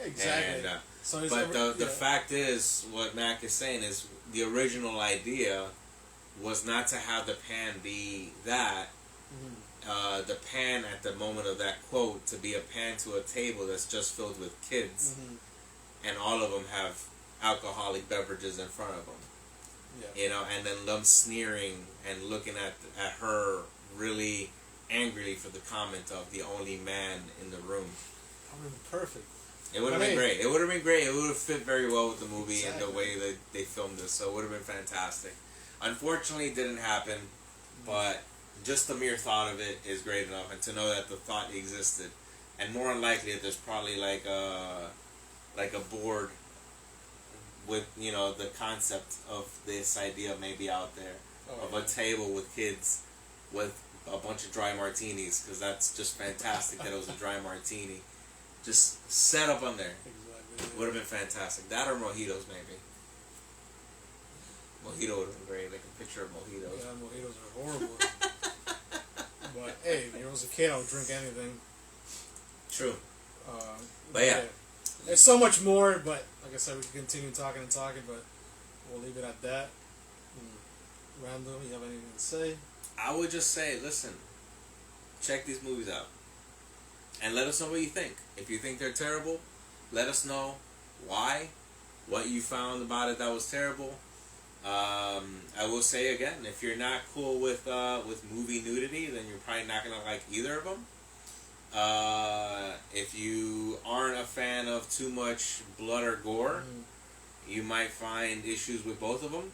Exactly. And, but the fact is, what Mack is saying is the original idea was not to have the pan be that. Mm-hmm. The pan at the moment of that quote to be a pan to a table that's just filled with kids. Mm-hmm. And all of them have alcoholic beverages in front of them, and then them sneering and looking at her really angrily for the comment of the only man in the room. I mean, perfect. It would have been great. It would have been great. It would have fit very well with the movie and the way that they filmed this. So it would have been fantastic. Unfortunately, it didn't happen, but just the mere thought of it is great enough, and to know that the thought existed, and more than likely that there's probably like a board with the concept of this idea maybe out there of a table with kids with a bunch of dry martinis, because that's just fantastic that it was a dry martini just set up on there. Exactly. Would have been fantastic. That or mojitos maybe. Mojito would have been great, like a picture of mojitos. Yeah, mojitos are horrible. But hey, when I was a kid, I would drink anything. True. But yeah. There's so much more, but like I said, we can continue talking, but we'll leave it at that. Randall, you have anything to say? I would just say, listen, check these movies out. And let us know what you think. If you think they're terrible, let us know why, what you found about it that was terrible. I will say again, if you're not cool with movie nudity, then you're probably not going to like either of them. If you aren't a fan of too much blood or gore, you might find issues with both of them.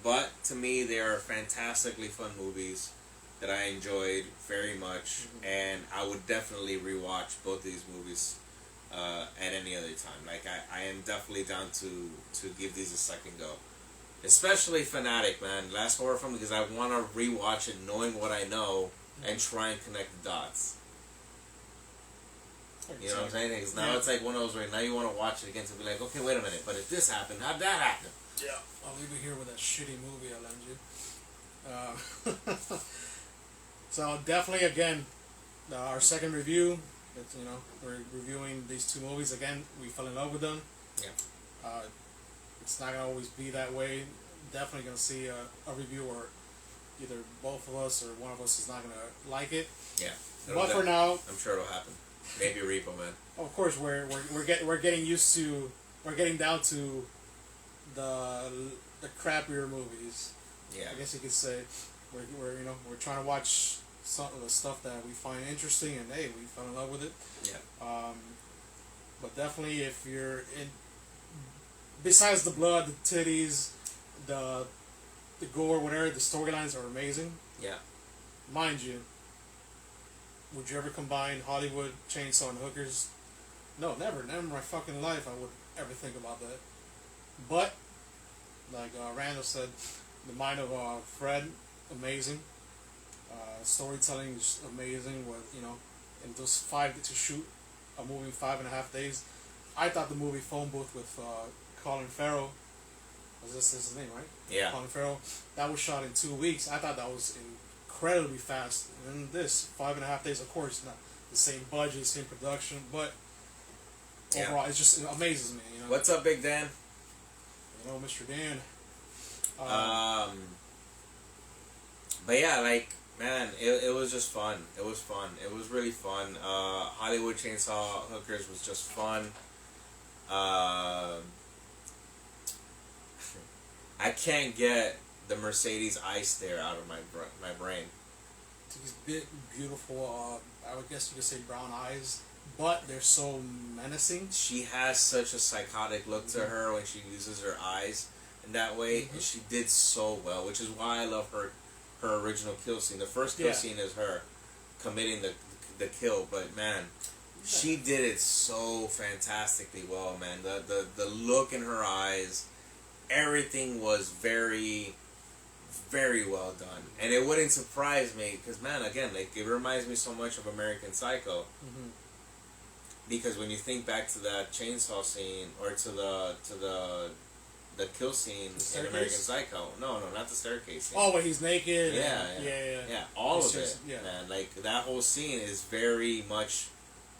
But to me, they are fantastically fun movies that I enjoyed very much, and I would definitely rewatch both these movies at any other time. Like I am definitely down to give these a second go. Especially Fanatic, man. Last horror film, because I want to rewatch it knowing what I know and try and connect the dots. You know what I'm saying? Because now it's like one of those where now you want to watch it again to be like, okay, wait a minute, but if this happened, how'd that happen? Yeah. I'll leave it here with that shitty movie I lent you. So definitely, again, our second review, it's, we're reviewing these two movies. Again, we fell in love with them. Yeah. It's not going to always be that way. Definitely going to see a review where either both of us or one of us is not going to like it. Yeah. But for now, I'm sure it'll happen. Maybe Repo Man. Of course, we're getting used to, we're getting down to the crappier movies. Yeah. I guess you could say we're trying to watch some of the stuff that we find interesting, and hey, we fell in love with it. Yeah. But definitely, if you're in, besides the blood, the titties, the the gore, whatever, the storylines are amazing. Yeah. Mind you, would you ever combine Hollywood, Chainsaw, and hookers? No, never. Never in my fucking life I would ever think about that. But, like Randall said, the mind of Fred, amazing. Storytelling is amazing. With in those to shoot a movie in 5.5 days. I thought the movie Phone Booth with Colin Farrell, was this his name, right? Yeah. Colin Farrell. That was shot in 2 weeks. I thought that was incredibly fast. And then this 5.5 days, of course, not the same budget, same production, but overall, it just amazes me. What's up, Big Dan? Mr. Dan. But yeah, like, man, it was just fun. It was fun. It was really fun. Hollywood Chainsaw Hookers was just fun. I can't get the Mercedes eye stare out of my brain. These big, beautiful, I would guess you could say brown eyes, but they're so menacing. She has such a psychotic look to her when she uses her eyes in that way, and she did so well, which is why I love her original kill scene. The first kill scene is her committing the kill, but man, she did it so fantastically well, man. The look in her eyes, everything was very, very well done. And it wouldn't surprise me, because man, again, like, it reminds me so much of American Psycho. Because when you think back to that chainsaw scene, or to the kill scene in American Psycho. No, not the staircase scene. Oh, when he's naked. Yeah. All it's of it, man. Like, that whole scene is very much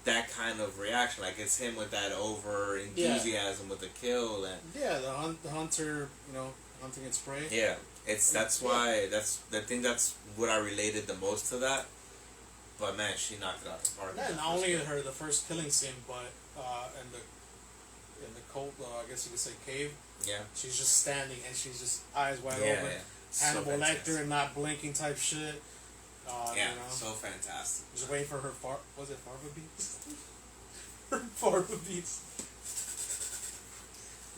that kind of reaction. Like, it's him with that over enthusiasm with the kill, and the hunter, hunting its prey. Yeah, that's what I related the most to that. But man, she knocked it out of the park. Yeah, not only the first killing scene, but in the cold, I guess you could say cave. Yeah. She's just standing and she's just eyes wide open. Yeah. Hannibal Lecter and not blinking type shit. So fantastic. Just waiting for her was it Farva beats? Her Farva beats.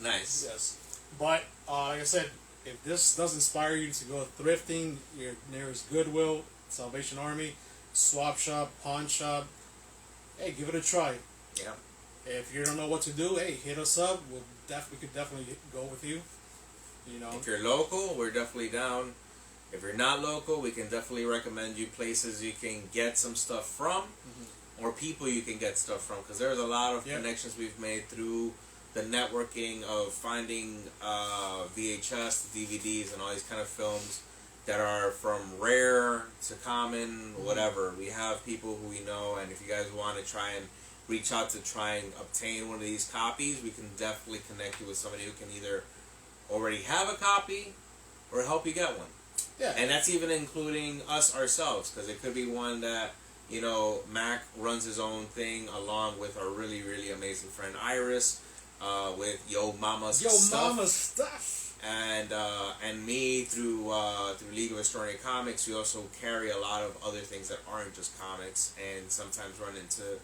Nice. Yes. But, like I said, if this does inspire you to go thrifting, your nearest Goodwill, Salvation Army, swap shop, pawn shop, hey, give it a try. Yeah. If you don't know what to do, hey, hit us up. We could definitely go with you. If you're local, we're definitely down. If you're not local, we can definitely recommend you places you can get some stuff from, or people you can get stuff from. Because there's a lot of connections we've made through the networking of finding VHS, DVDs, and all these kind of films that are from rare to common, whatever. We have people who we know, and if you guys want to try and reach out to try and obtain one of these copies, we can definitely connect you with somebody who can either already have a copy or help you get one. Yeah. And that's even including us ourselves, because it could be one that, Mack runs his own thing along with our really, really amazing friend Iris, with Yo Mama's Stuff. And me through League of Extraordinary Comics, we also carry a lot of other things that aren't just comics, and sometimes run into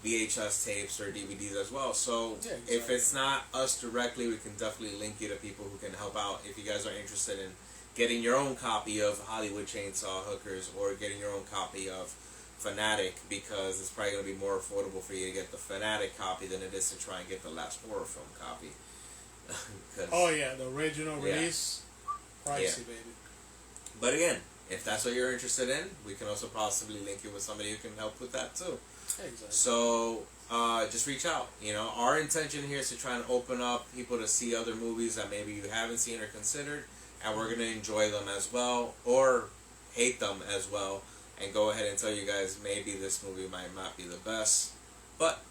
VHS tapes or DVDs as well. So if it's not us directly, we can definitely link you to people who can help out if you guys are interested in getting your own copy of Hollywood Chainsaw Hookers, or getting your own copy of Fanatic, because it's probably going to be more affordable for you to get the Fanatic copy than it is to try and get the last horror film copy. The original release, pricey, baby. But again, if that's what you're interested in, we can also possibly link you with somebody who can help with that too. Exactly. So just reach out. Our intention here is to try and open up people to see other movies that maybe you haven't seen or considered, and we're going to enjoy them as well, or hate them as well, and go ahead and tell you guys maybe this movie might not be the best, but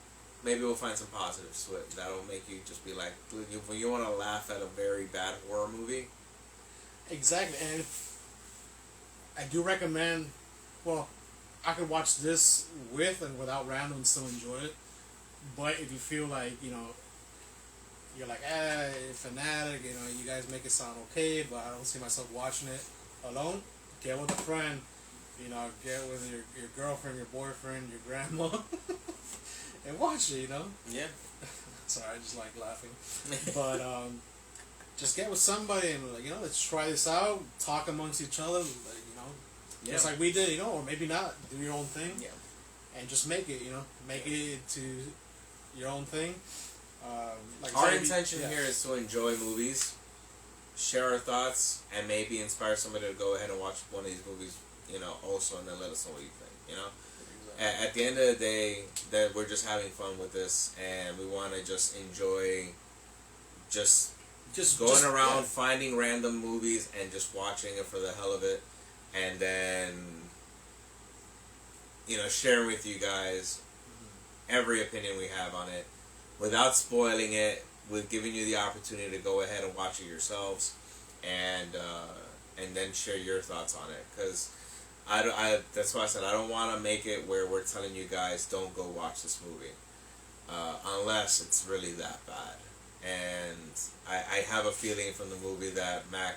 maybe we'll find some positives to it that'll make you just be like, when you want to laugh at a very bad horror movie. Exactly. And I do recommend, I could watch this with and without Randall and still enjoy it. But if you feel like, you're like, Fanatic, you guys make it sound okay, but I don't see myself watching it alone, get with a friend, get with your girlfriend, your boyfriend, your grandma, and watch it, Yeah. Sorry, I just like laughing. But just get with somebody and like, let's try this out. Talk amongst each other, just like we did, or maybe not. Do your own thing, and just make it, make it to your own thing. Like our intention here is to enjoy movies, share our thoughts, and maybe inspire somebody to go ahead and watch one of these movies, also, and then let us know what you think, Exactly. At the end of the day, that we're just having fun with this, and we want to just enjoy just going around finding random movies and just watching it for the hell of it, and then sharing with you guys every opinion we have on it without spoiling it, with giving you the opportunity to go ahead and watch it yourselves, and then share your thoughts on it, because that's why I said I don't want to make it where we're telling you guys don't go watch this movie unless it's really that bad. And I have a feeling from the movie that Mack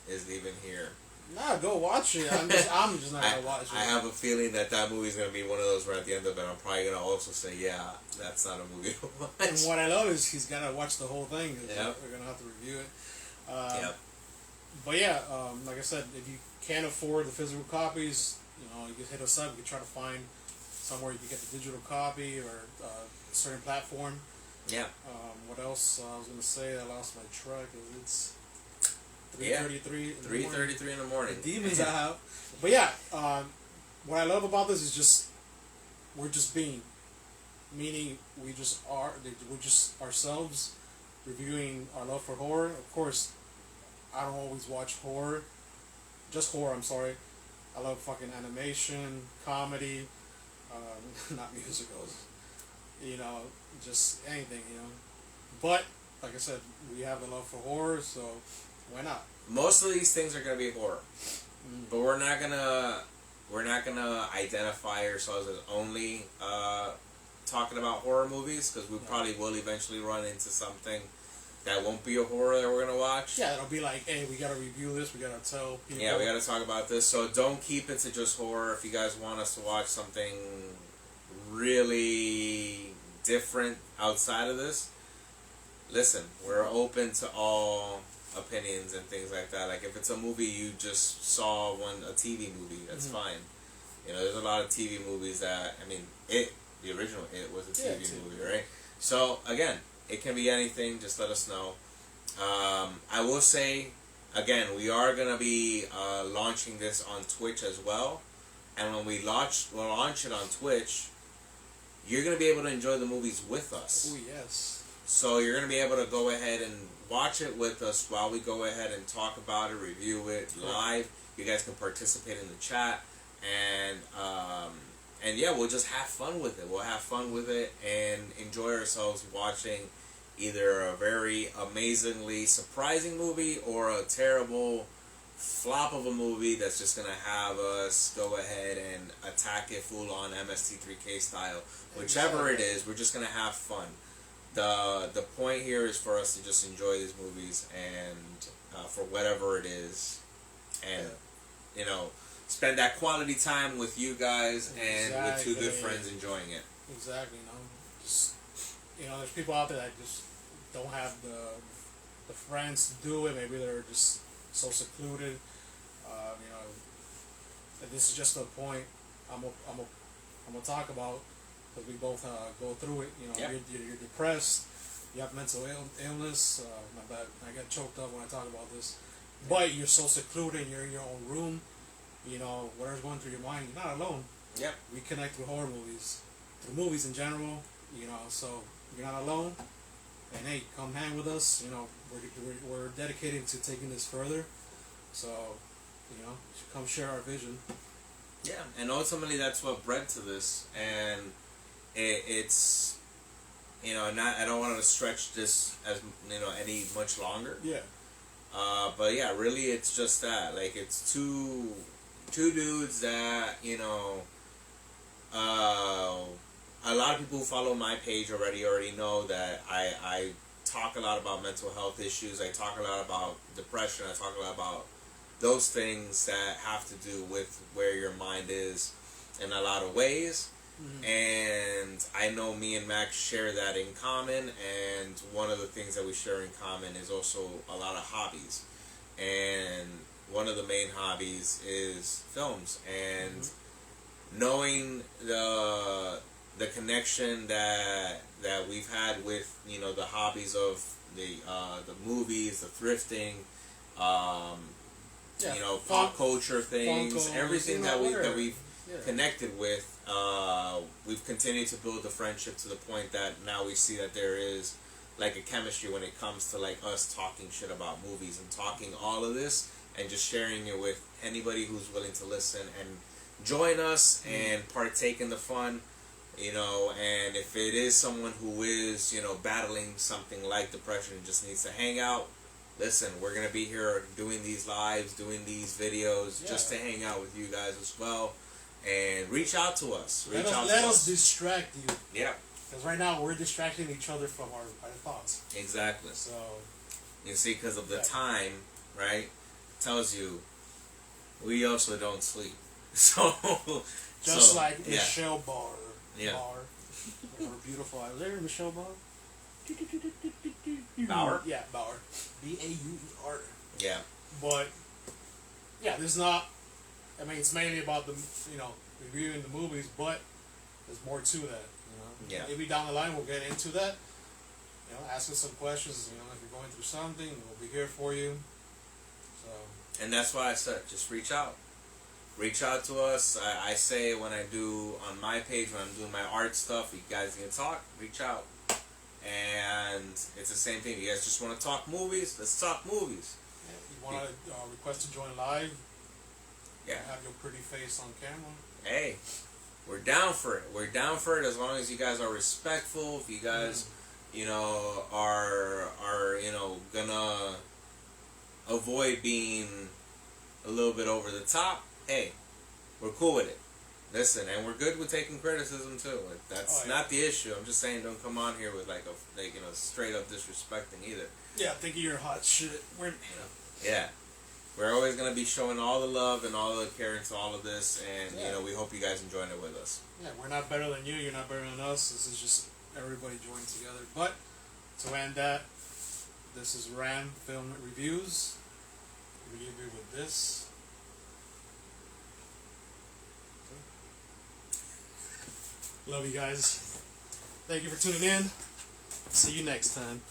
is leaving here. Nah, go watch it. I'm just not gonna watch it. I have a feeling that movie's gonna be one of those where at the end of it, I'm probably gonna also say, yeah, that's not a movie to watch. And what I love is he's gotta watch the whole thing. Yep. We're gonna have to review it. But yeah, like I said, if you can't afford the physical copies, you can hit us up. You can try to find somewhere you can get the digital copy or a certain platform. Yeah. What else? I was gonna say I lost my track. It's 3:33. 3:33 in the morning. The demons I have. But yeah, what I love about this is just we're just being, meaning we just are. We're just ourselves, reviewing our love for horror. Of course, I don't always watch horror. Just horror. I'm sorry. I love fucking animation, comedy, not musicals. Just anything. But like I said, we have the love for horror, so why not? Most of these things are gonna be horror, but we're not gonna identify ourselves as only talking about horror movies, because we probably will eventually run into something that won't be a horror that we're gonna watch. Yeah, it'll be like, hey, we gotta review this. We gotta tell people. Yeah, we gotta talk about this. So don't keep it to just horror. If you guys want us to watch something really different outside of this, listen, we're open to all opinions and things like that. Like if it's a movie you just saw a TV movie, that's fine. There's a lot of TV movies that, the original It was a TV movie, right? So again, it can be anything. Just let us know. I will say, again, we are gonna be launching this on Twitch as well, and when we'll launch it on Twitch, you're gonna be able to enjoy the movies with us. Oh yes. So you're going to be able to go ahead and watch it with us while we go ahead and talk about it, review it live. You guys can participate in the chat, and yeah, we'll just have fun with it. We'll have fun with it and enjoy ourselves watching either a very amazingly surprising movie or a terrible flop of a movie that's just going to have us go ahead and attack it full on MST3K style. Whichever it is, we're just going to have fun. The point here is for us to just enjoy these movies and for whatever it is, and spend that quality time with you guys and with two good friends enjoying it. Exactly. Just there's people out there that just don't have the friends to do it. Maybe they're just so secluded. This is just a point I'm gonna talk about. Because we both go through it, you're depressed, you have mental illness. My bad, I get choked up when I talk about this. But you're so secluded, you're in your own room. Whatever's going through your mind, you're not alone. Yep. We connect with horror movies, through movies in general. So you're not alone. And hey, come hang with us. We're dedicated to taking this further. So, you should come share our vision. Yeah, and ultimately that's what bred to this, and it's I don't want to stretch this as any much longer. Yeah. But yeah, really it's just that, like, it's two dudes that a lot of people who follow my page already know that I talk a lot about mental health issues. I talk a lot about depression. I talk a lot about those things that have to do with where your mind is in a lot of ways. And I know me and Max share that in common, and one of the things that we share in common is also a lot of hobbies. And one of the main hobbies is films, and knowing the connection that we've had with, you know, the hobbies of the movies, the thrifting, you know, pop culture things, Funkos, everything that we've connected with. We've continued to build the friendship to the point that now we see that there is like a chemistry when it comes to like us talking shit about movies and talking all of this and just sharing it with anybody who's willing to listen and join us and partake in the fun, you know. And if it is someone who is, you know, battling something like depression and just needs to hang out, listen, we're going to be here doing these lives, doing these videos, just to hang out with you guys as well. And reach out to us. Let us distract you. Yeah. Because right now we're distracting each other from our thoughts. Exactly. So, you see, because of the time, right, tells you we also don't sleep. So, just like Michelle Bar. Yeah. Her beautiful eyes. Was there Michelle Bar? Bauer? Yeah, Bauer. B-A-U-E-R. Yeah. But, yeah, there's not... I mean, it's mainly about the, you know, reviewing the movies, but there's more to that, you know. Yeah. Maybe down the line we'll get into that. You know, ask us some questions. You know, if you're going through something, we'll be here for you. So. And that's why I said, just reach out. Reach out to us. I say when I do on my page, when I'm doing my art stuff, you guys can talk. Reach out. And it's the same thing. You guys just want to talk movies? Let's talk movies. Yeah, you want to request to join live? Yeah. Have your pretty face on camera. Hey, we're down for it. We're down for it as long as you guys are respectful. If you guys, you know, are you know, gonna avoid being a little bit over the top, hey, we're cool with it. Listen, and we're good with taking criticism too. That's not the issue. I'm just saying, don't come on here with like you know, straight up disrespecting either. Yeah, thinking you're hot shit. We're, you know. Yeah. We're always going to be showing all the love and all the care into all of this, and, you know, we hope you guys enjoying it with us. Yeah, we're not better than you, you're not better than us. This is just everybody joined together. But, to end that, this is Ram Film Reviews. We leave you with this. Love you guys. Thank you for tuning in. See you next time.